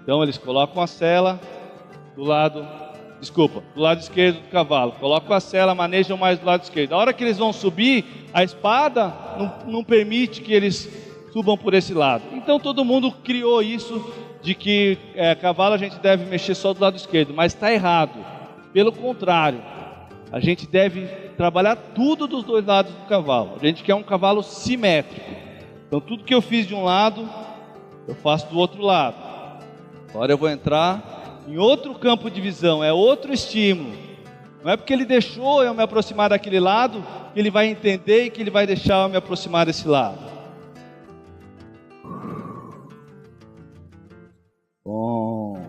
Então eles colocam a sela do lado esquerdo do cavalo. Colocam a sela, manejam mais do lado esquerdo. A hora que eles vão subir, a espada não permite que eles subam por esse lado. Então todo mundo criou isso de que cavalo a gente deve mexer só do lado esquerdo, mas está errado. Pelo contrário, a gente deve trabalhar tudo dos dois lados do cavalo. A gente quer um cavalo simétrico. Então tudo que eu fiz de um lado, eu faço do outro lado. Agora eu vou entrar em outro campo de visão, é outro estímulo. Não é porque ele deixou eu me aproximar daquele lado, que ele vai entender e que ele vai deixar eu me aproximar desse lado. Bom.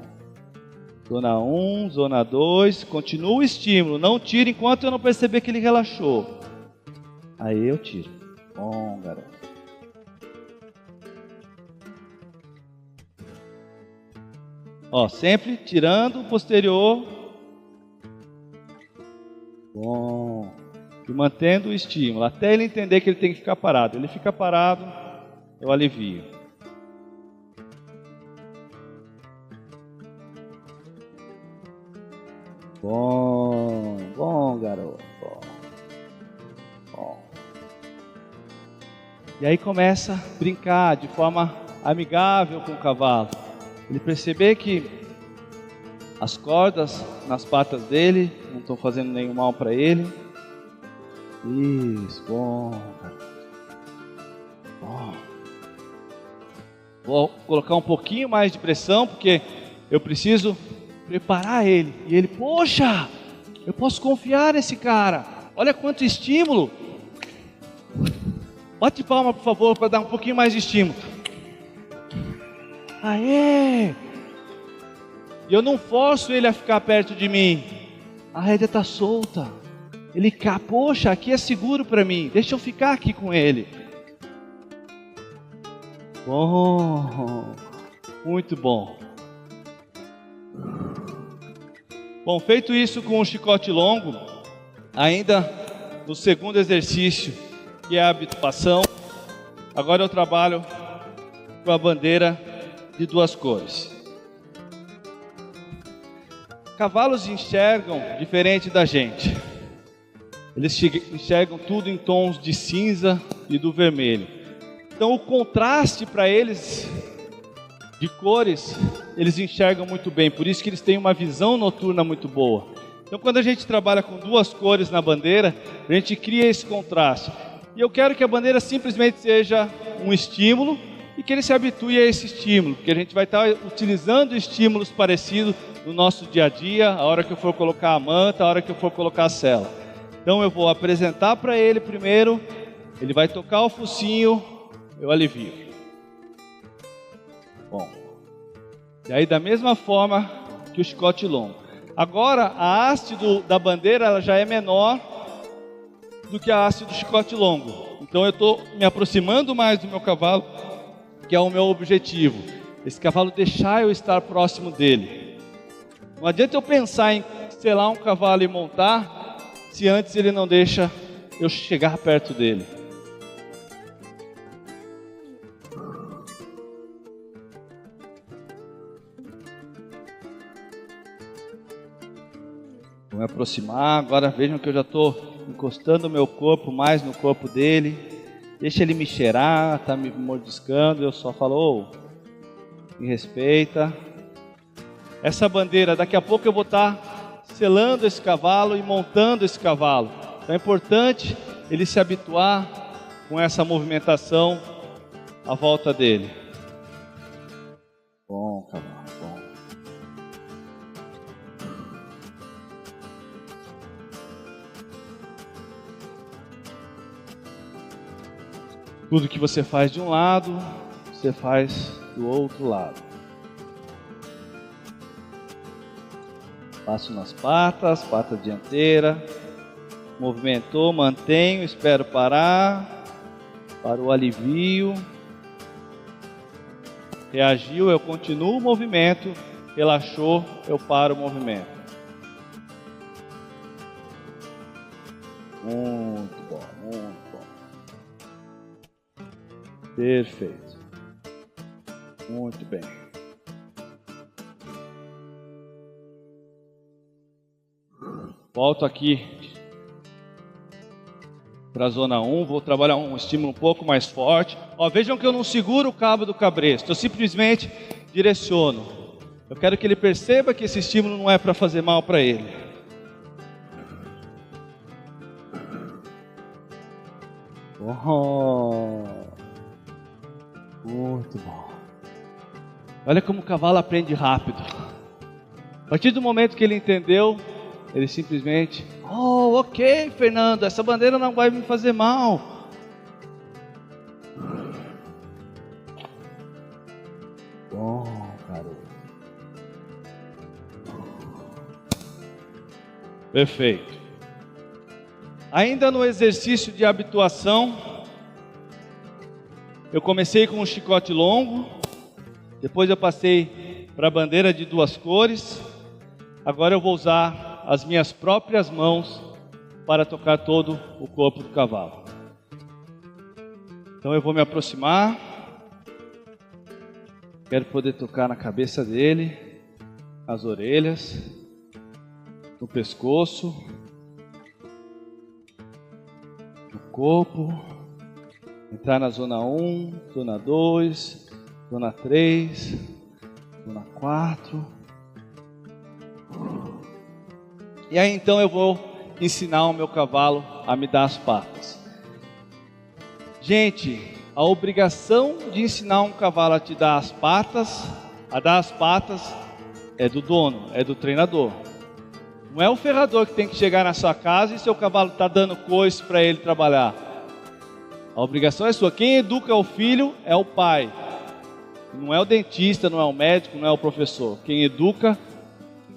Zona 1, zona 2, continua o estímulo, não tira enquanto eu não perceber que ele relaxou. Aí eu tiro. Bom, garoto. Sempre tirando o posterior. Bom. E mantendo o estímulo, até ele entender que ele tem que ficar parado. Ele fica parado, eu alivio. Bom, garoto. Bom. E aí começa a brincar de forma amigável com o cavalo. Ele perceber que as cordas nas patas dele não estão fazendo nenhum mal para ele. Isso, bom. Vou colocar um pouquinho mais de pressão, porque eu preciso preparar ele. E ele: poxa, eu posso confiar nesse cara. Olha quanto estímulo. Bate palma, por favor, para dar um pouquinho mais de estímulo. Aê! E eu não forço ele a ficar perto de mim. A rédea está solta. Ele cá, poxa, aqui é seguro para mim. Deixa eu ficar aqui com ele. Bom, muito bom. Bom, feito isso com o chicote longo, ainda no segundo exercício, que é a habituação, agora eu trabalho com a bandeira de duas cores. Cavalos enxergam diferente da gente. Eles enxergam tudo em tons de cinza e do vermelho. Então o contraste para eles de cores, eles enxergam muito bem, por isso que eles têm uma visão noturna muito boa. Então quando a gente trabalha com duas cores na bandeira, a gente cria esse contraste. E eu quero que a bandeira simplesmente seja um estímulo e que ele se habitue a esse estímulo, porque a gente vai estar utilizando estímulos parecidos no nosso dia a dia, a hora que eu for colocar a manta, a hora que eu for colocar a sela. Então eu vou apresentar para ele primeiro, ele vai tocar o focinho, eu alivio. Bom, e aí da mesma forma que o chicote longo. Agora a haste da bandeira ela já é menor do que a haste do chicote longo. Então eu estou me aproximando mais do meu cavalo, que é o meu objetivo. Esse cavalo deixar eu estar próximo dele. Não adianta eu pensar em selar um cavalo e montar, se antes ele não deixa eu chegar perto dele. Vou me aproximar, agora vejam que eu já estou encostando o meu corpo mais no corpo dele. Deixa ele me cheirar, tá me mordiscando, eu só falo, me respeita. Essa bandeira, daqui a pouco eu vou estar selando esse cavalo e montando esse cavalo. Então é importante ele se habituar com essa movimentação à volta dele. Bom, cavalo, bom. Tudo que você faz de um lado, você faz do outro lado. Passo nas patas, pata dianteira. Movimentou, mantenho, espero parar. Para o alivio. Reagiu, eu continuo o movimento. Relaxou, eu paro o movimento. Muito bom, muito bom. Perfeito. Muito bem. Volto aqui para a zona 1. Vou trabalhar um estímulo um pouco mais forte. Vejam que eu não seguro o cabo do cabresto. Eu simplesmente direciono. Eu quero que ele perceba que esse estímulo não é para fazer mal para ele. Muito bom. Olha como o cavalo aprende rápido. A partir do momento que ele entendeu, ele simplesmente, ok, Fernando, essa bandeira não vai me fazer mal. Bom, garoto. Perfeito. Ainda no exercício de habituação, eu comecei com um chicote longo, depois eu passei para a bandeira de duas cores. Agora eu vou usar as minhas próprias mãos para tocar todo o corpo do cavalo. Então eu vou me aproximar. Quero poder tocar na cabeça dele, nas orelhas, no pescoço, no corpo. Entrar na zona 1, zona 2, zona 3, zona 4. E aí então eu vou ensinar o meu cavalo a me dar as patas. Gente, a obrigação de ensinar um cavalo a te dar as patas, a dar as patas, é do dono, é do treinador. Não é o ferrador que tem que chegar na sua casa e seu cavalo está dando coice para ele trabalhar. A obrigação é sua. Quem educa o filho é o pai. Não é o dentista, não é o médico, não é o professor. Quem educa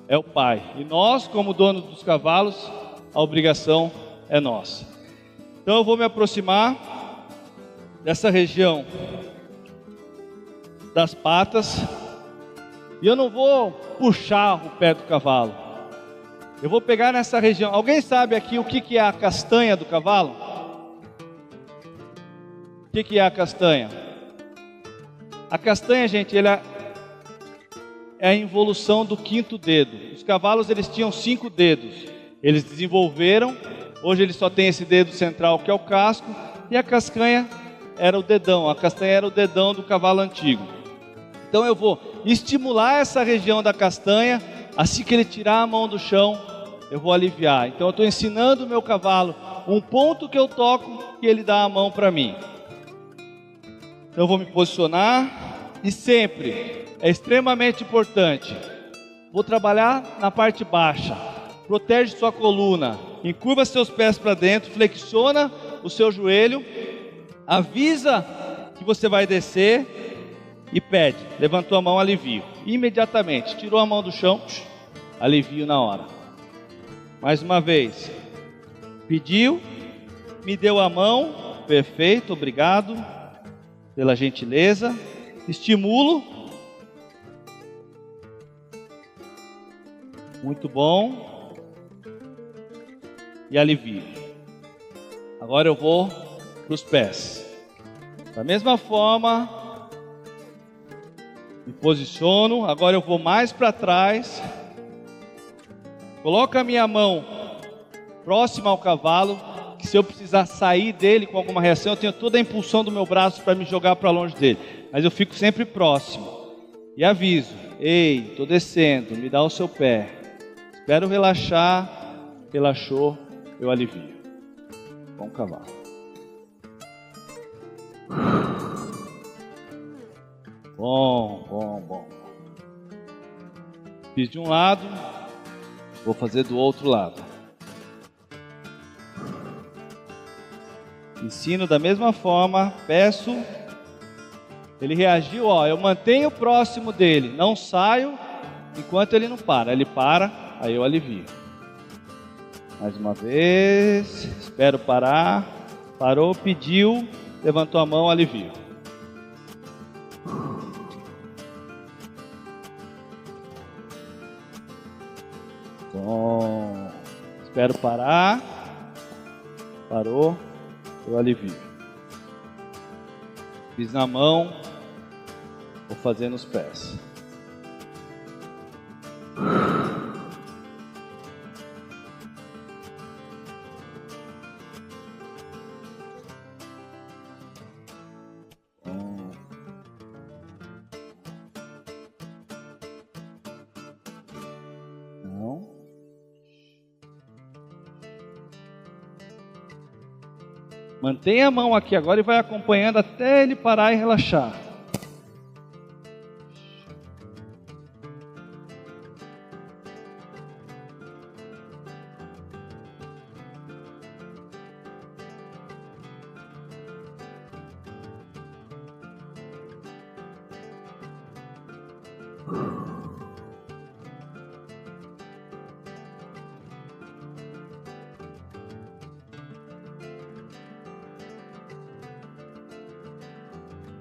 é o pai. E nós, como donos dos cavalos, a obrigação é nossa. Então eu vou me aproximar dessa região das patas. E eu não vou puxar o pé do cavalo. Eu vou pegar nessa região. Alguém sabe aqui o que é a castanha do cavalo? O que é a castanha? A castanha, gente, ela é a involução do quinto dedo. Os cavalos, eles tinham 5 dedos. Eles desenvolveram. Hoje eles só têm esse dedo central, que é o casco. E a castanha era o dedão. A castanha era o dedão do cavalo antigo. Então eu vou estimular essa região da castanha. Assim que ele tirar a mão do chão, eu vou aliviar. Então eu estou ensinando o meu cavalo um ponto que eu toco e ele dá a mão para mim. Então eu vou me posicionar e sempre, é extremamente importante, vou trabalhar na parte baixa. Protege sua coluna, encurva seus pés para dentro, flexiona o seu joelho, avisa que você vai descer e pede. Levantou a mão, alivio. Imediatamente, tirou a mão do chão, alivio na hora. Mais uma vez. Pediu, me deu a mão, perfeito, obrigado pela gentileza. Estimulo. Muito bom. E alivio. Agora eu vou para os pés. Da mesma forma, me posiciono. Agora eu vou mais para trás. Coloco a minha mão próxima ao cavalo, que se eu precisar sair dele com alguma reação, eu tenho toda a impulsão do meu braço para me jogar para longe dele. Mas eu fico sempre próximo. E aviso: ei, estou descendo, me dá o seu pé. Espero relaxar. Relaxou, eu alivio. Bom cavalo. Bom. Fiz de um lado, vou fazer do outro lado. Ensino da mesma forma, peço. Ele reagiu, eu mantenho próximo dele, não saio enquanto ele não para. Ele para, aí eu alivio. Mais uma vez, espero parar. Parou, pediu, levantou a mão, alivio. Bom, espero parar. Parou, eu alivio. Fiz na mão, vou fazer nos pés. Mantenha a mão aqui agora e vai acompanhando até ele parar e relaxar.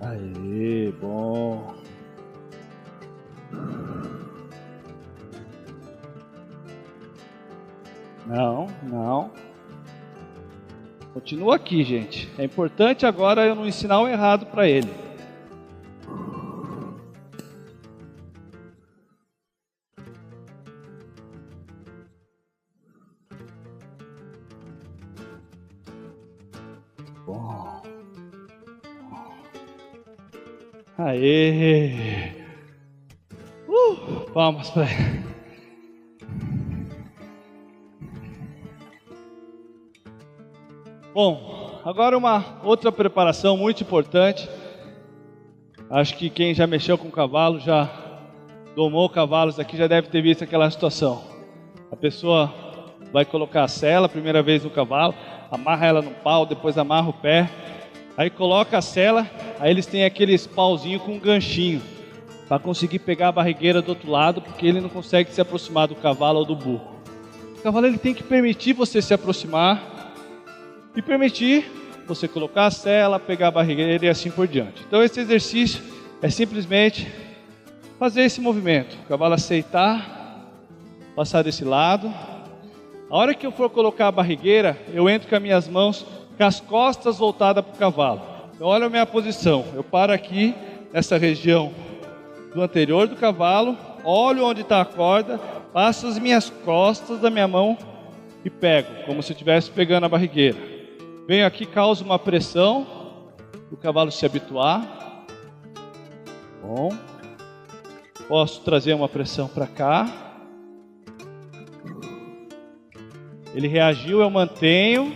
Aê, bom. Não. Continua aqui, gente. É importante agora eu não ensinar o errado para ele. Bom. Aê! Palmas para ele. Bom, agora uma outra preparação muito importante. Acho que quem já mexeu com cavalo, já domou cavalos aqui, já deve ter visto aquela situação. A pessoa vai colocar a sela, primeira vez no cavalo, amarra ela no pau, depois amarra o pé, aí coloca a sela, aí eles têm aqueles pauzinhos com um ganchinho, para conseguir pegar a barrigueira do outro lado, porque ele não consegue se aproximar do cavalo ou do burro. O cavalo ele tem que permitir você se aproximar, e permitir você colocar a sela, pegar a barrigueira e assim por diante. Então esse exercício é simplesmente fazer esse movimento, o cavalo aceitar, passar desse lado. A hora que eu for colocar a barrigueira, eu entro com as minhas mãos, com as costas voltadas para o cavalo. Então olha a minha posição, eu paro aqui, nessa região do anterior do cavalo, olho onde está a corda, passo as minhas costas da minha mão e pego, como se eu estivesse pegando a barrigueira. Venho aqui, causo uma pressão, o cavalo se habituar. Bom. Posso trazer uma pressão para cá. Ele reagiu, eu mantenho.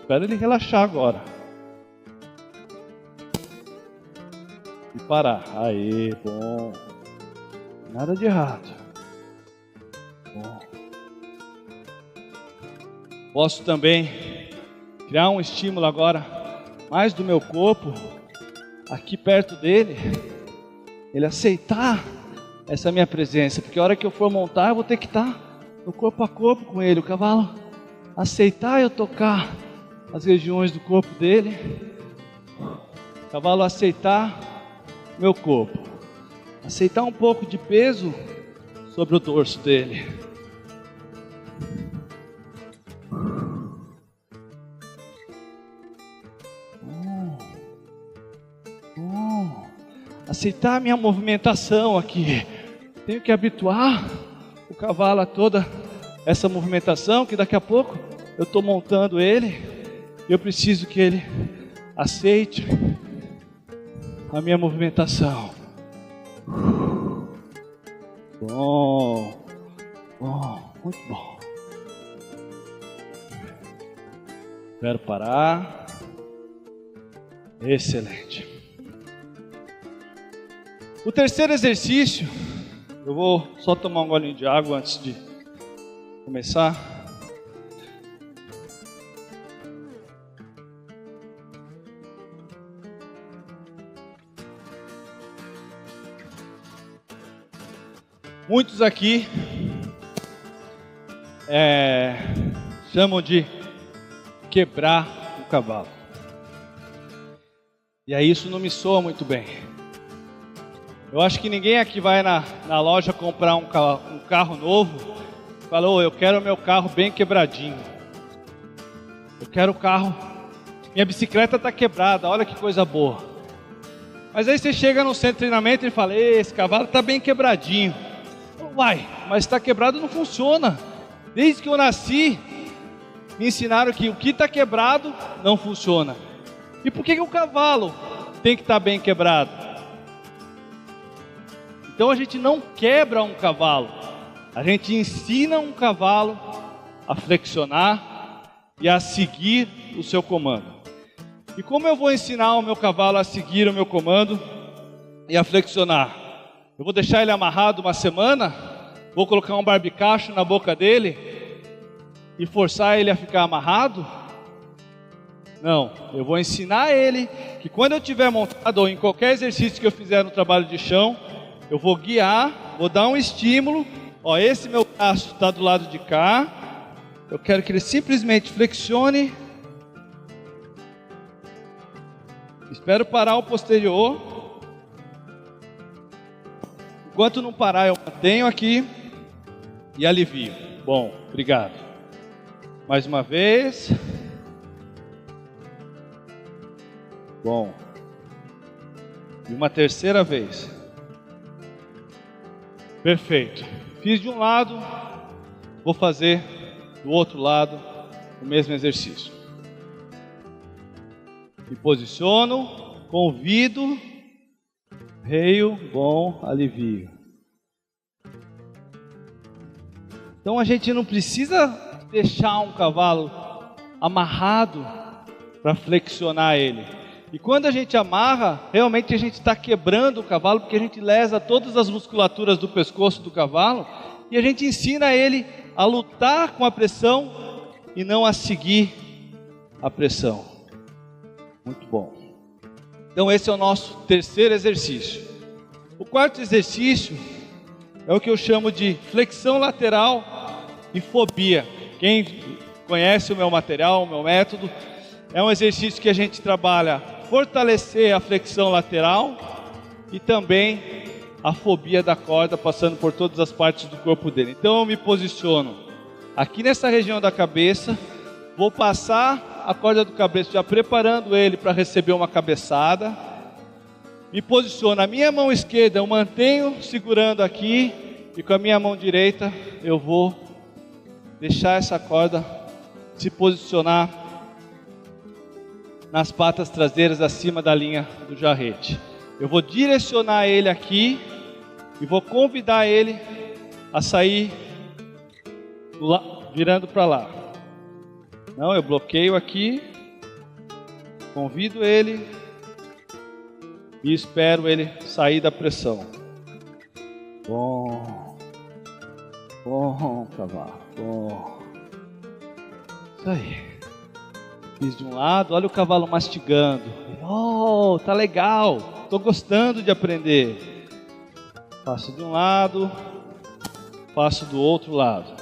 Espero ele relaxar agora. E parar. Aê, bom. Nada de errado. Bom. Posso também criar um estímulo agora, mais do meu corpo, aqui perto dele. Ele aceitar essa minha presença, porque a hora que eu for montar, eu vou ter que estar no corpo a corpo com ele. O cavalo aceitar eu tocar as regiões do corpo dele. O cavalo aceitar meu corpo. Aceitar um pouco de peso sobre o dorso dele. Aceitar a minha movimentação aqui. Tenho que habituar o cavalo a toda essa movimentação, que daqui a pouco eu estou montando ele. E eu preciso que ele aceite a minha movimentação. Bom, bom, muito bom. Quero parar. Excelente. O terceiro exercício, eu vou só tomar um golinho de água antes de começar. Muitos aqui chamam de quebrar o cavalo. E aí isso não me soa muito bem. Eu acho que ninguém aqui vai na loja comprar um carro novo e fala: eu quero o meu carro bem quebradinho. Eu quero o carro, minha bicicleta está quebrada, olha que coisa boa. Mas aí você chega no centro de treinamento e fala: esse cavalo está bem quebradinho. Uai, mas está quebrado não funciona. Desde que eu nasci, me ensinaram que o que está quebrado não funciona. E por que o cavalo tem que estar bem quebrado? Então a gente não quebra um cavalo, a gente ensina um cavalo a flexionar e a seguir o seu comando. E como eu vou ensinar o meu cavalo a seguir o meu comando e a flexionar? Eu vou deixar ele amarrado uma semana, vou colocar um barbicacho na boca dele e forçar ele a ficar amarrado? Não, eu vou ensinar ele que quando eu estiver montado ou em qualquer exercício que eu fizer no trabalho de chão, eu vou guiar, vou dar um estímulo. Ó, esse meu braço está do lado de cá. Eu quero que ele simplesmente flexione. Espero parar o posterior. Enquanto não parar, eu mantenho aqui e alivio. Bom, obrigado. Mais uma vez. Bom. E uma terceira vez. Perfeito. Fiz de um lado, vou fazer do outro lado o mesmo exercício. Me posiciono, convido, reio, bom, alivio. Então a gente não precisa deixar um cavalo amarrado para flexionar ele. E quando a gente amarra, realmente a gente está quebrando o cavalo, porque a gente lesa todas as musculaturas do pescoço do cavalo, e a gente ensina ele a lutar com a pressão e não a seguir a pressão. Muito bom. Então esse é o nosso terceiro exercício. O quarto exercício é o que eu chamo de flexão lateral e fobia. Quem conhece o meu material, o meu método, é um exercício que a gente trabalha fortalecer a flexão lateral e também a fobia da corda, passando por todas as partes do corpo dele. Então eu me posiciono aqui nessa região da cabeça, vou passar a corda do cabeça, já preparando ele para receber uma cabeçada. Me posiciono, a minha mão esquerda eu mantenho segurando aqui, e com a minha mão direita eu vou deixar essa corda se posicionar nas patas traseiras acima da linha do jarrete. Eu vou direcionar ele aqui e vou convidar ele a sair virando para lá. Não, eu bloqueio aqui, convido ele e espero ele sair da pressão. Bom, cavalo, bom. Isso aí. Fiz de um lado, olha o cavalo mastigando. Oh, tá legal, tô gostando de aprender. Faço de um lado, faço do outro lado.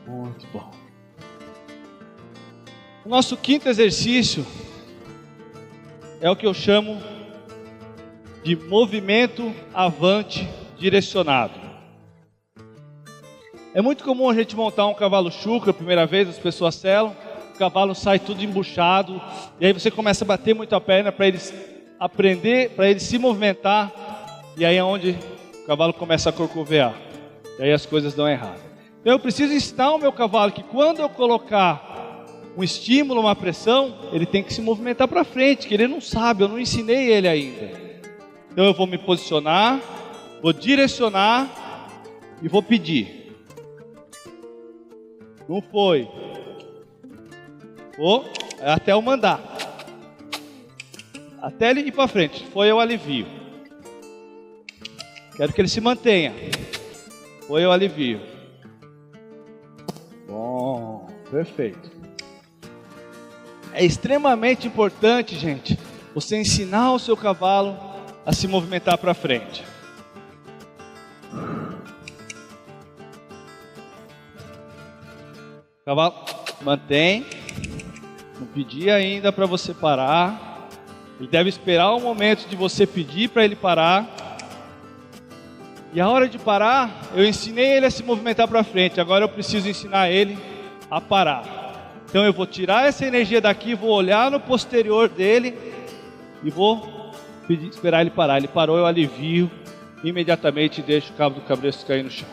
Muito bom. O nosso quinto exercício é o que eu chamo de movimento avante direcionado. É muito comum a gente montar um cavalo chucro a primeira vez, as pessoas selam, o cavalo sai tudo embuchado, e aí você começa a bater muito a perna para ele aprender, para ele se movimentar, e aí é onde o cavalo começa a corcovear, e aí as coisas dão errado. Então eu preciso ensinar o meu cavalo que quando eu colocar um estímulo, uma pressão, ele tem que se movimentar para frente, que ele não sabe, eu não ensinei ele ainda. Então eu vou me posicionar, vou direcionar e vou pedir. Não foi. Vou até eu mandar. Até ele ir para frente. Foi, eu alivio. Quero que ele se mantenha. Foi, eu alivio. Bom, perfeito. É extremamente importante, gente, você ensinar o seu cavalo a se movimentar para frente. O cavalo mantém. Não pedi ainda para você parar. Ele deve esperar o momento de você pedir para ele parar. E a hora de parar, eu ensinei ele a se movimentar para frente. Agora eu preciso ensinar ele a parar. Então eu vou tirar essa energia daqui, vou olhar no posterior dele e vou esperar ele parar. Ele parou, eu alivio imediatamente e deixo o cabo do cabresto cair no chão.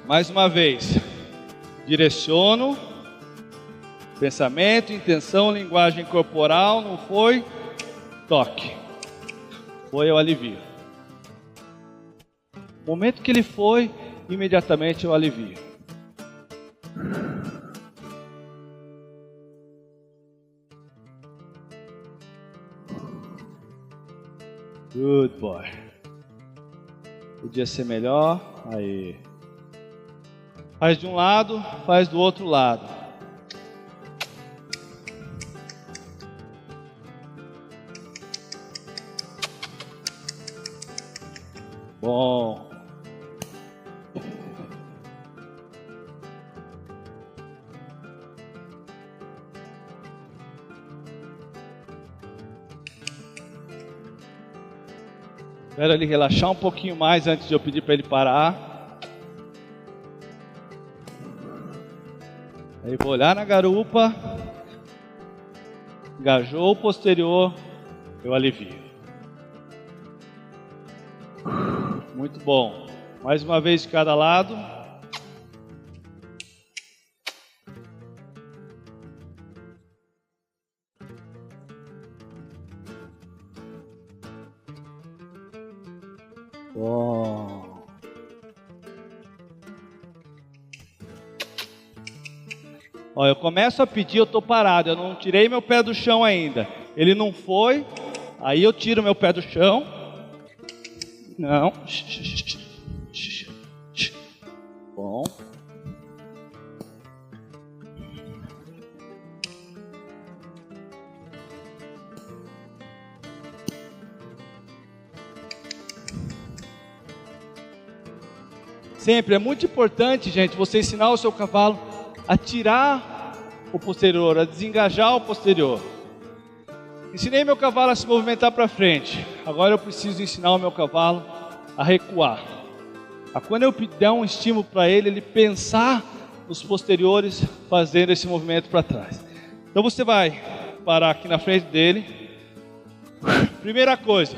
Mais uma vez, direciono, pensamento, intenção, linguagem corporal, não foi, toque. Foi, eu alivio. No momento que ele foi, imediatamente eu alivio. Good boy. Podia ser melhor. Aí. Faz de um lado, faz do outro lado. Bom. Espero ele relaxar um pouquinho mais antes de eu pedir para ele parar. Aí vou olhar na garupa. Engajou o posterior, eu alivio. Muito bom. Mais uma vez de cada lado. Bom. Ó, eu começo a pedir, eu estou parado, eu não tirei meu pé do chão ainda. Ele não foi, aí eu tiro meu pé do chão. Não. Bom. Sempre é muito importante, gente, você ensinar o seu cavalo a tirar o posterior, a desengajar o posterior. Ensinei meu cavalo a se movimentar para frente. Agora eu preciso ensinar o meu cavalo a recuar. Quando eu der um estímulo para ele pensar nos posteriores fazendo esse movimento para trás. Então você vai parar aqui na frente dele. Primeira coisa,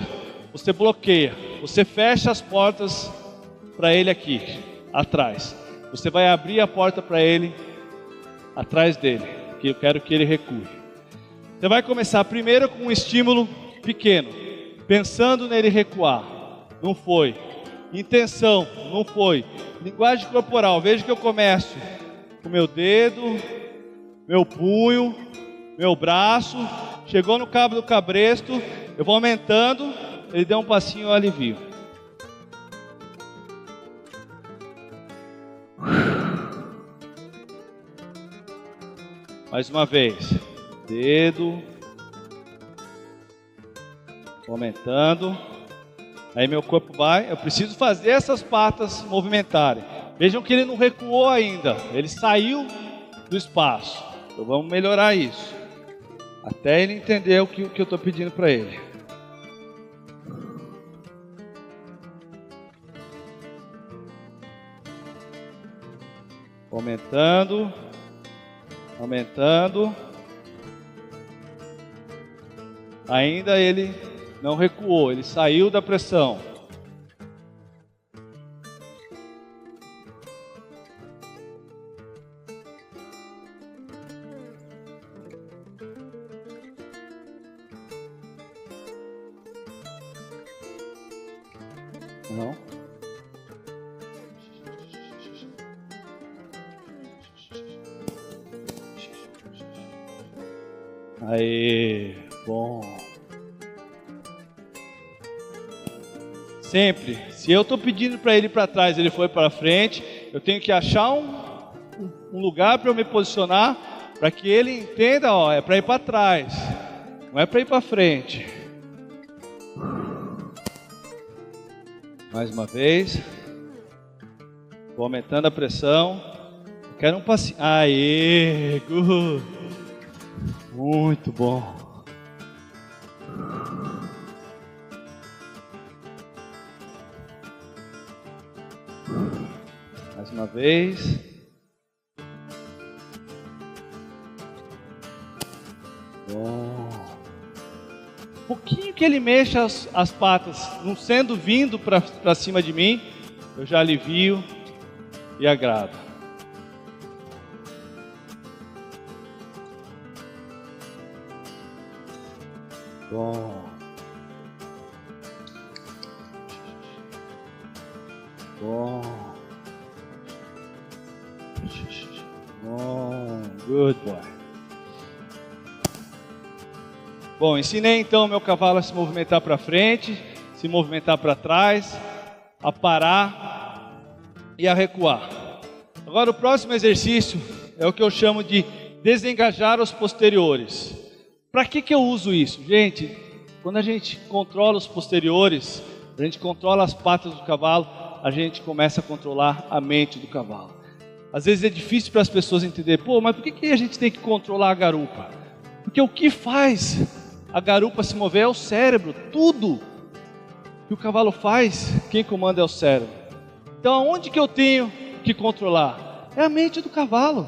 você bloqueia, você fecha as portas para ele aqui, atrás. Você vai abrir a porta para ele, atrás dele, que eu quero que ele recue. Você vai começar primeiro com um estímulo pequeno, pensando nele recuar. Não foi. Intenção, não foi. Linguagem corporal, veja que eu começo com meu dedo, meu punho, meu braço, chegou no cabo do cabresto, eu vou aumentando, ele deu um passinho, eu alivio. Mais uma vez, dedo, aumentando, aí meu corpo vai, eu preciso fazer essas patas movimentarem. Vejam que ele não recuou ainda, ele saiu do espaço. Então vamos melhorar isso, até ele entender o que eu estou pedindo para ele. Aumentando, aumentando. Ainda ele não recuou, ele saiu da pressão. Não. Aí, bom. Sempre, se eu estou pedindo para ele ir para trás, ele foi para frente, eu tenho que achar um lugar para eu me posicionar, para que ele entenda, ó, é para ir para trás, não é para ir para frente. Mais uma vez, vou aumentando a pressão, eu quero um passinho, aê, good. Muito bom. Mais uma vez. Bom. Um pouquinho que ele mexa as patas, não sendo vindo para cima de mim, eu já alivio e agrado. Bom. Bom. Bom. Good boy. Bom, ensinei então o meu cavalo a se movimentar para frente, se movimentar para trás, a parar e a recuar. Agora o próximo exercício é o que eu chamo de desengajar os posteriores. Para que eu uso isso? Gente, quando a gente controla os posteriores, a gente controla as patas do cavalo, a gente começa a controlar a mente do cavalo. Às vezes é difícil para as pessoas entenderem, pô, mas por que a gente tem que controlar a garupa? Porque o que faz a garupa se mover é o cérebro, tudo que o cavalo faz, quem comanda é o cérebro. Então aonde que eu tenho que controlar? É a mente do cavalo.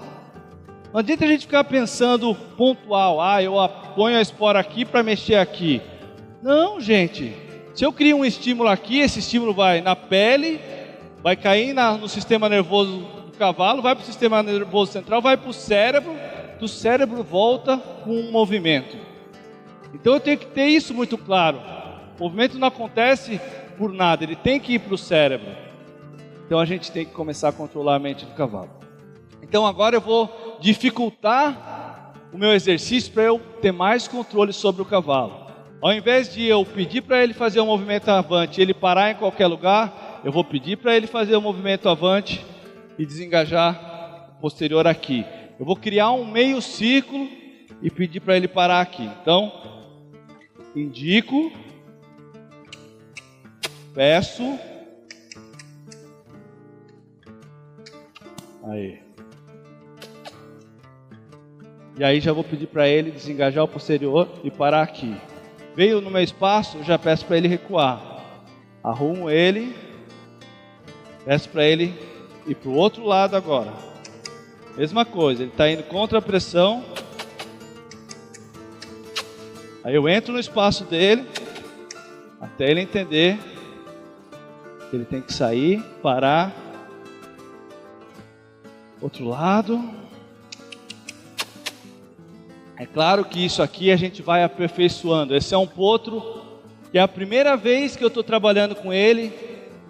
Não adianta a gente ficar pensando pontual, eu ponho a espora aqui para mexer aqui. Não, gente. Se eu crio um estímulo aqui, esse estímulo vai na pele, vai cair no sistema nervoso do cavalo, vai para o sistema nervoso central, vai para o cérebro, do cérebro volta com um movimento. Então eu tenho que ter isso muito claro. O movimento não acontece por nada, ele tem que ir para o cérebro. Então a gente tem que começar a controlar a mente do cavalo. Então agora eu vou dificultar o meu exercício para eu ter mais controle sobre o cavalo. Ao invés de eu pedir para ele fazer um movimento avante e ele parar em qualquer lugar, eu vou pedir para ele fazer um movimento avante e desengajar o posterior aqui. Eu vou criar um meio círculo e pedir para ele parar aqui. Então, indico, peço, aí. E aí já vou pedir para ele desengajar o posterior e parar aqui. Veio no meu espaço, eu já peço para ele recuar. Arrumo ele. Peço para ele ir para o outro lado agora. Mesma coisa, ele está indo contra a pressão. Aí eu entro no espaço dele, até ele entender que ele tem que sair, parar. Outro lado. É claro que isso aqui a gente vai aperfeiçoando. Esse é um potro que é a primeira vez que eu estou trabalhando com ele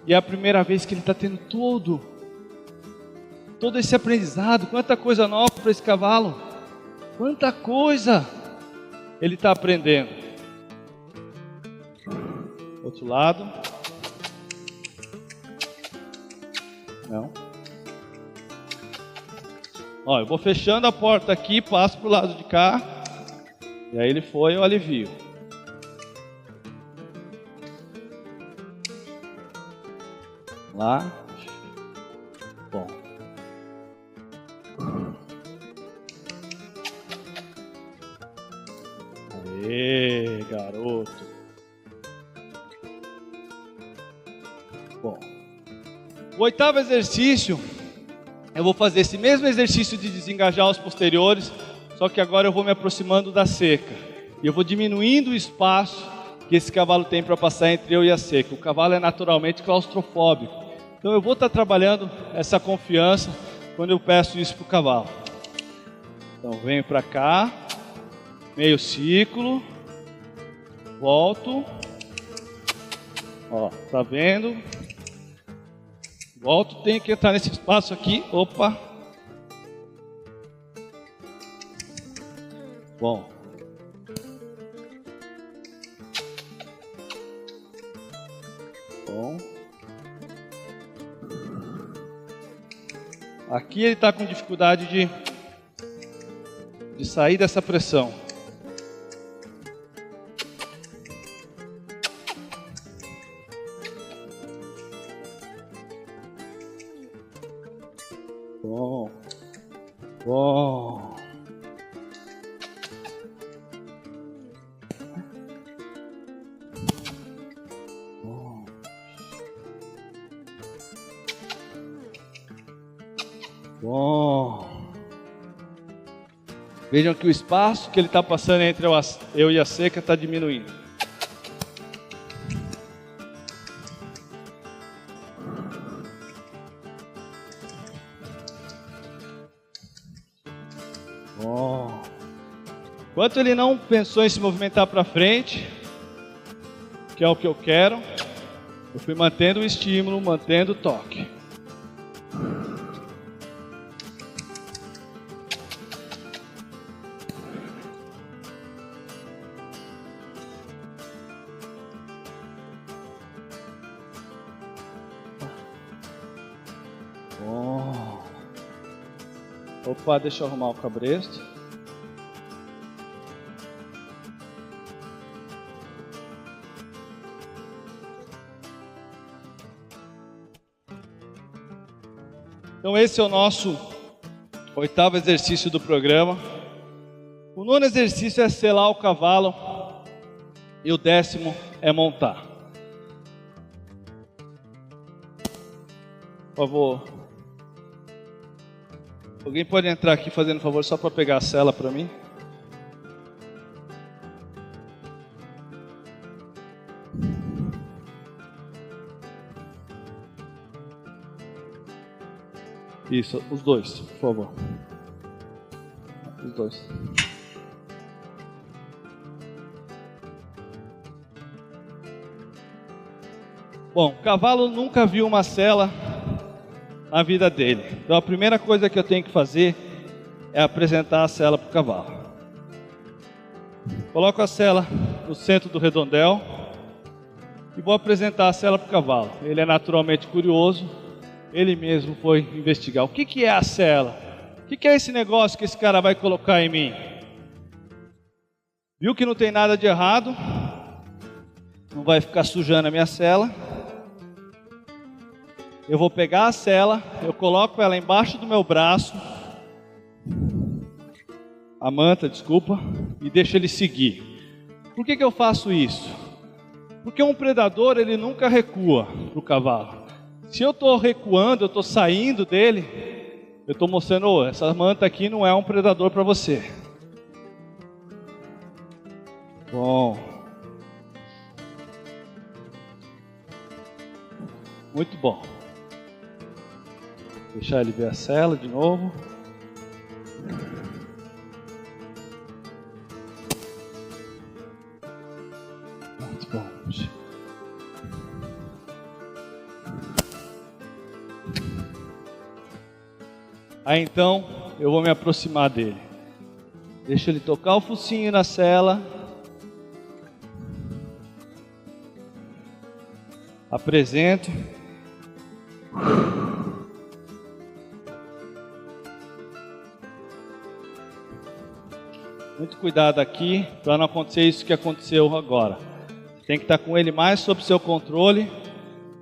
e é a primeira vez que ele está tendo todo esse aprendizado. Quanta coisa nova para esse cavalo, quanta coisa ele está aprendendo. Outro lado. Não. Ó, eu vou fechando a porta aqui, passo para o lado de cá. E aí ele foi, eu alivio. Lá. Bom. Aê, garoto. Bom. O oitavo exercício, eu vou fazer esse mesmo exercício de desengajar os posteriores, só que agora eu vou me aproximando da cerca. E eu vou diminuindo o espaço que esse cavalo tem para passar entre eu e a cerca. O cavalo é naturalmente claustrofóbico. Então eu vou estar trabalhando essa confiança quando eu peço isso para o cavalo. Então venho para cá, meio ciclo, volto. Ó, tá vendo? Volto, tenho que entrar nesse espaço aqui. Opa! Bom. Bom. Aqui ele está com dificuldade de sair dessa pressão. Bom. Bom. Bom. Vejam que o espaço que ele está passando entre eu e a cerca está diminuindo. Bom. Enquanto ele não pensou em se movimentar para frente, que é o que eu quero, eu fui mantendo o estímulo, mantendo o toque. Bom. Opa, deixa eu arrumar o cabresto. Então esse é o nosso oitavo exercício do programa. O nono exercício é selar o cavalo e o 10º é montar. Por favor. Alguém pode entrar aqui fazendo favor só para pegar a sela para mim? Isso, os dois, por favor. Os dois. Bom, o cavalo nunca viu uma sela na vida dele. Então a primeira coisa que eu tenho que fazer é apresentar a sela para o cavalo. Coloco a sela no centro do redondel e vou apresentar a sela para o cavalo. Ele é naturalmente curioso, ele mesmo foi investigar. O que é a sela? O que é esse negócio que esse cara vai colocar em mim? Viu que não tem nada de errado, não vai ficar sujando a minha sela. Eu vou pegar a sela, eu coloco ela embaixo do meu braço, a manta, desculpa, e deixo ele seguir. Por que eu faço isso? Porque um predador, ele nunca recua para o cavalo. Se eu estou recuando, eu estou saindo dele, eu estou mostrando, oh, essa manta aqui não é um predador para você. Bom. Muito bom. Deixar ele ver a cela de novo. Muito bom. Aí então eu vou me aproximar dele. Deixa ele tocar o focinho na cela. Apresento. Muito cuidado aqui para não acontecer isso que aconteceu agora. Tem que estar com ele mais sob seu controle.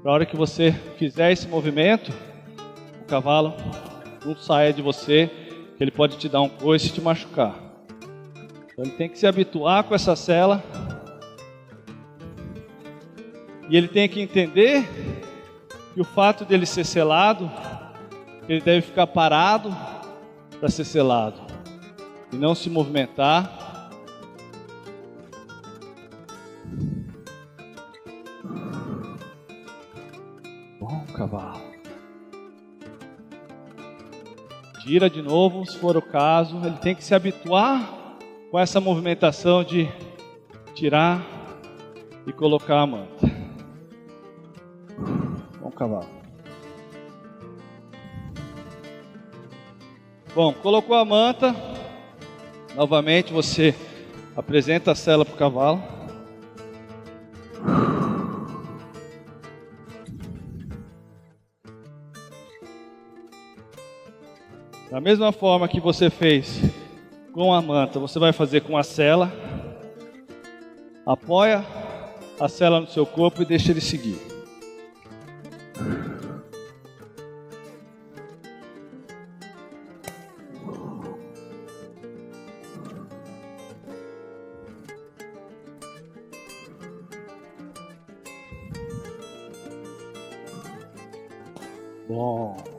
Para a hora que você fizer esse movimento, o cavalo não saia de você, que ele pode te dar um coice e te machucar. Então ele tem que se habituar com essa sela. E ele tem que entender que o fato dele ser selado, ele deve ficar parado para ser selado e não se movimentar. Bom, cavalo. Gira de novo, se for o caso. Ele tem que se habituar com essa movimentação de tirar e colocar a manta. Bom, cavalo. Bom, colocou a manta. Novamente você apresenta a sela para o cavalo. Da mesma forma que você fez com a manta, você vai fazer com a sela. Apoia a sela no seu corpo e deixa ele seguir. Bom.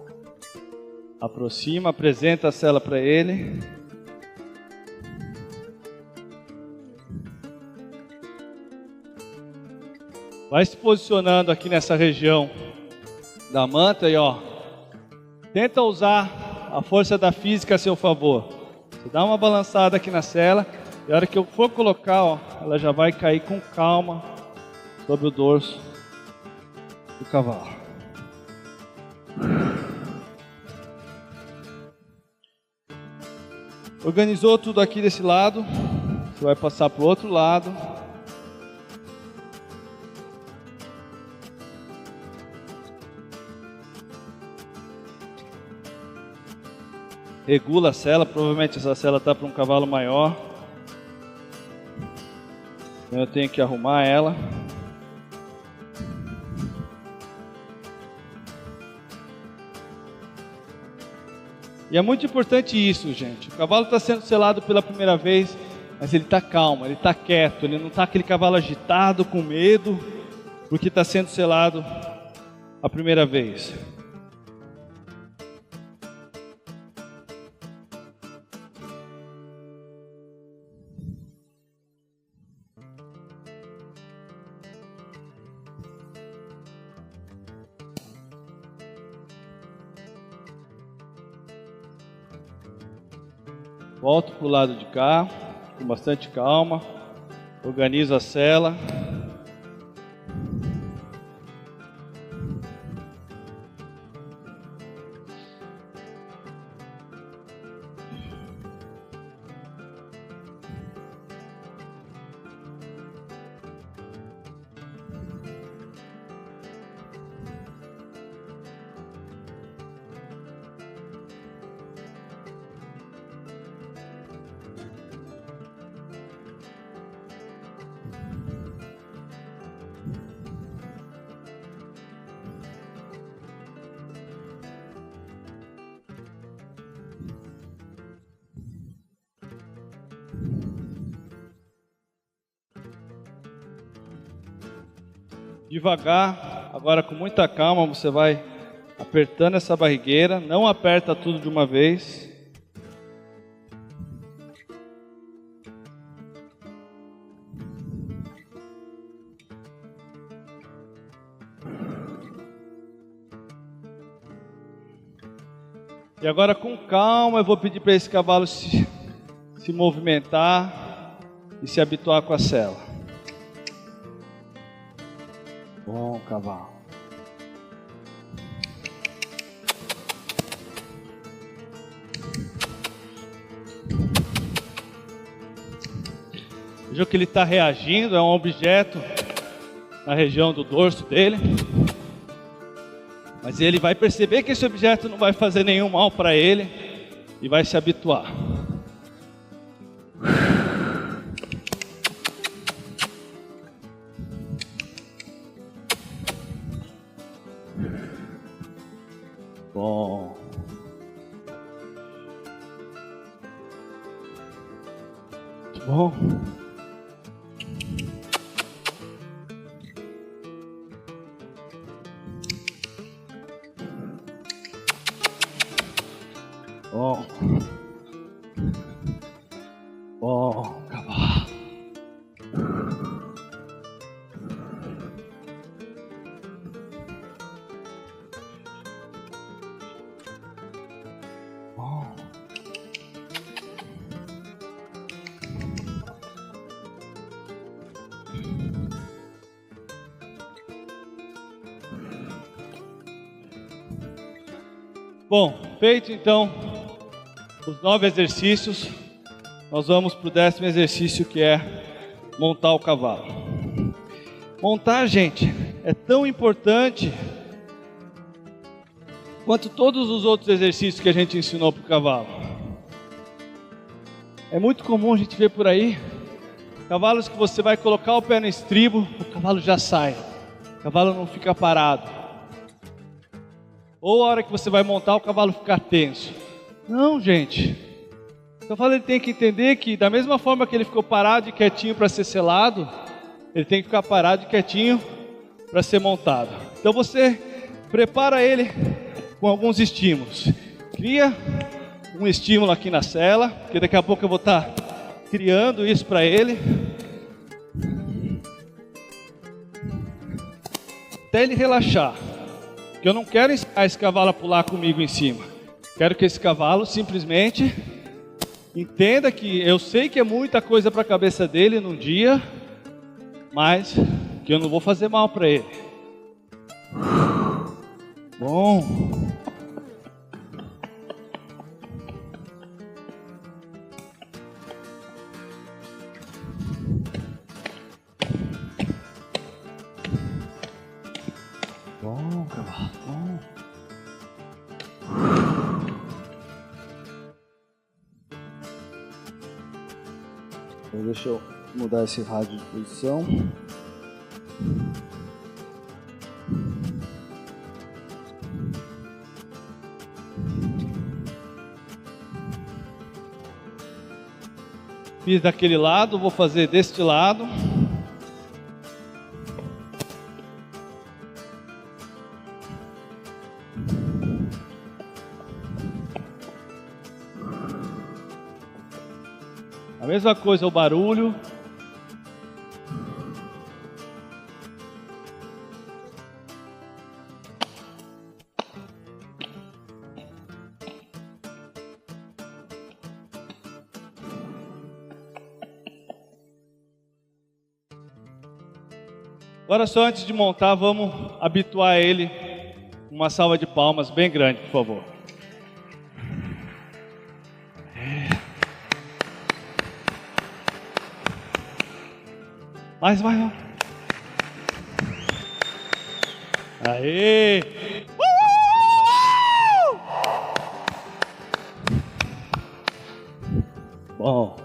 Aproxima, apresenta a sela para ele. Vai se posicionando aqui nessa região da manta e ó, tenta usar a força da física a seu favor. Você dá uma balançada aqui na sela e a hora que eu for colocar, ó, ela já vai cair com calma sobre o dorso do cavalo. Organizou tudo aqui desse lado, você vai passar para o outro lado. Regula a sela, provavelmente essa sela está para um cavalo maior. Então eu tenho que arrumar ela. E é muito importante isso, gente. O cavalo está sendo selado pela primeira vez, mas ele está calmo, ele está quieto, ele não está aquele cavalo agitado, com medo, porque está sendo selado a primeira vez. Volto para o lado de cá, com bastante calma, organizo a sela. Devagar, Agora com muita calma você vai apertando essa barrigueira, não aperta tudo de uma vez. E agora com calma eu vou pedir para esse cavalo se movimentar e se habituar com a sela. Bom, cavalo. Veja que ele está reagindo, é um objeto na região do dorso dele. Mas ele vai perceber que esse objeto não vai fazer nenhum mal para ele e vai se habituar. Bom. Muito bom. Bom. Bom, cavalo. Bom. Bom, feito então os 9 exercícios, nós vamos para o 10º exercício, que é montar o cavalo. Montar, gente, é tão importante quanto todos os outros exercícios que a gente ensinou para o cavalo. É muito comum a gente ver por aí cavalos que você vai colocar o pé no estribo, o cavalo já sai, o cavalo não fica parado. Ou a hora que você vai montar, o cavalo fica tenso. Não, gente. O cavalo ele tem que entender que da mesma forma que ele ficou parado e quietinho para ser selado, ele tem que ficar parado e quietinho para ser montado. Então você prepara ele com alguns estímulos. Cria um estímulo aqui na sela, porque daqui a pouco eu vou estar criando isso para ele. Até ele relaxar. Porque eu não quero ensinar esse cavalo a pular comigo em cima. Quero que esse cavalo simplesmente entenda que eu sei que é muita coisa para a cabeça dele num dia, mas que eu não vou fazer mal para ele. Bom. Bom, cavalo, bom. Então, deixa eu mudar esse rádio de posição. Fiz daquele lado, vou fazer deste lado. A mesma coisa o barulho. Agora só antes de montar, vamos habituar ele com uma salva de palmas bem grande, por favor. Mais. Aê! Bom,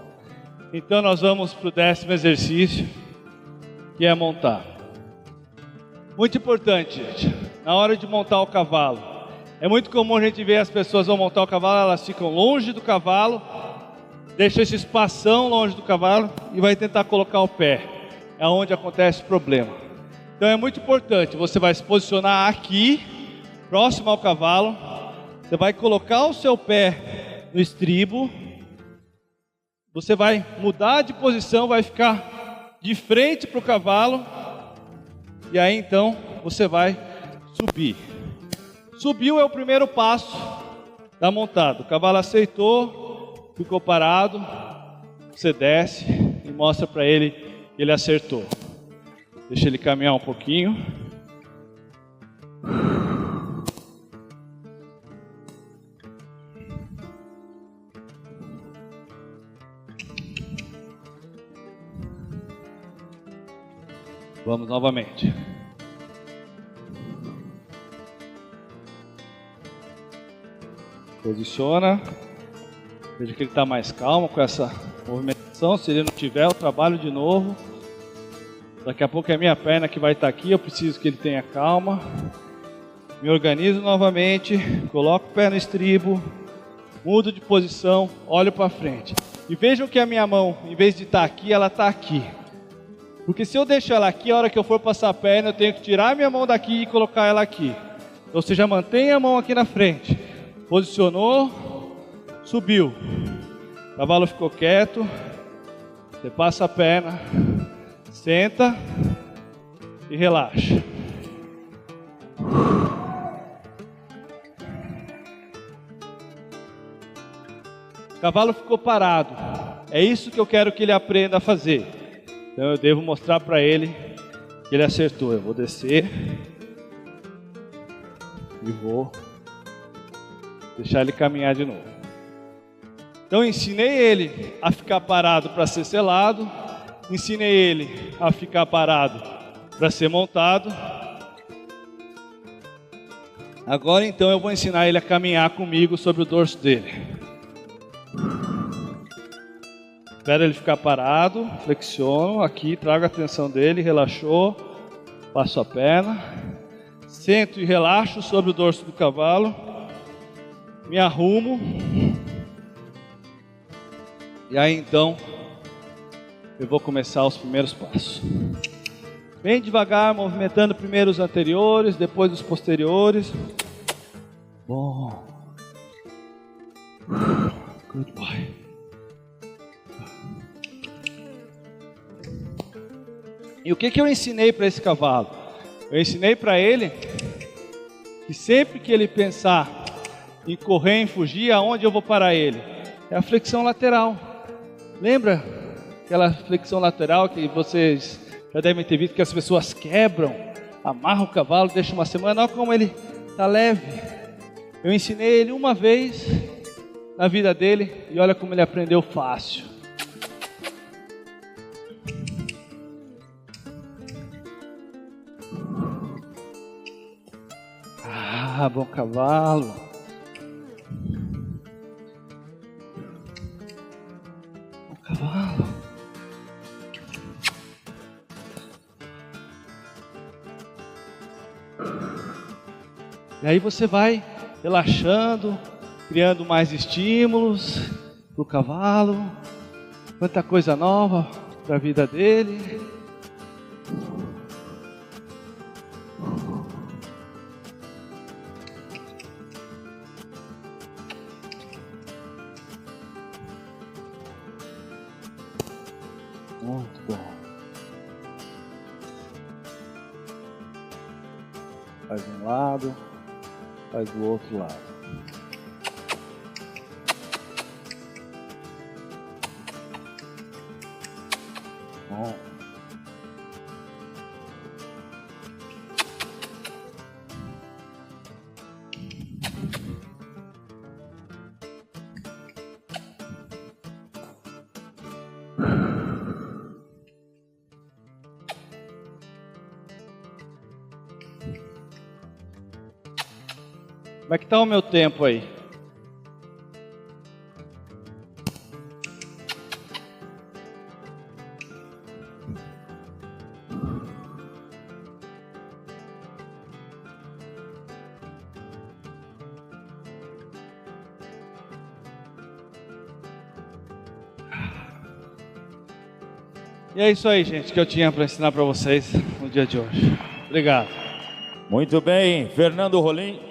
então nós vamos para o 10º exercício, que é montar. Muito importante, gente, na hora de montar o cavalo. É muito comum a gente ver as pessoas vão montar o cavalo, elas ficam longe do cavalo, deixa esse espação longe do cavalo e vai tentar colocar o pé. É onde acontece o problema. Então é muito importante, você vai se posicionar aqui, próximo ao cavalo, você vai colocar o seu pé no estribo, você vai mudar de posição, vai ficar de frente para o cavalo, e aí então você vai subir. Subiu é o primeiro passo da montada. O cavalo aceitou, ficou parado, você desce e mostra para ele que ele acertou. Deixa ele caminhar um pouquinho. Vamos novamente. Posiciona. Veja que ele está mais calmo com essa movimentação. Se ele não tiver, eu trabalho de novo. Daqui a pouco é a minha perna que vai estar aqui. Eu preciso que ele tenha calma. Me organizo novamente. Coloco o pé no estribo. Mudo de posição. Olho para frente. E vejam que a minha mão, em vez de estar aqui, ela está aqui. Porque se eu deixar ela aqui, a hora que eu for passar a perna, eu tenho que tirar a minha mão daqui e colocar ela aqui. Então você já mantém a mão aqui na frente. Posicionou, subiu. O cavalo ficou quieto. Você passa a perna, senta e relaxa. O cavalo ficou parado. É isso que eu quero que ele aprenda a fazer. Então eu devo mostrar para ele que ele acertou. Eu vou descer e vou deixar ele caminhar de novo. Então ensinei ele a ficar parado para ser selado. Ensinei ele a ficar parado para ser montado. Agora então eu vou ensinar ele a caminhar comigo sobre o dorso dele. Espero ele ficar parado, flexiono aqui, trago a atenção dele, relaxou, passo a perna, sento e relaxo sobre o dorso do cavalo, me arrumo, e aí então eu vou começar os primeiros passos. Bem devagar, movimentando primeiro os anteriores, depois os posteriores. Bom. Good boy. E o que eu ensinei para esse cavalo? Eu ensinei para ele que sempre que ele pensar em correr, em fugir, aonde eu vou parar ele? É a flexão lateral. Lembra aquela flexão lateral que vocês já devem ter visto que as pessoas quebram, amarram o cavalo, deixam uma semana, olha como ele está leve. Eu ensinei ele uma vez na vida dele e olha como ele aprendeu fácil. Ah, bom cavalo. Bom cavalo. E aí você vai relaxando, criando mais estímulos para o cavalo. Quanta coisa nova para a vida dele. Muito bom. Faz um lado, faz do outro lado. Bom. Como é que está o meu tempo aí? E é isso aí, gente, que eu tinha para ensinar para vocês no dia de hoje. Obrigado. Muito bem, Fernando Rolim.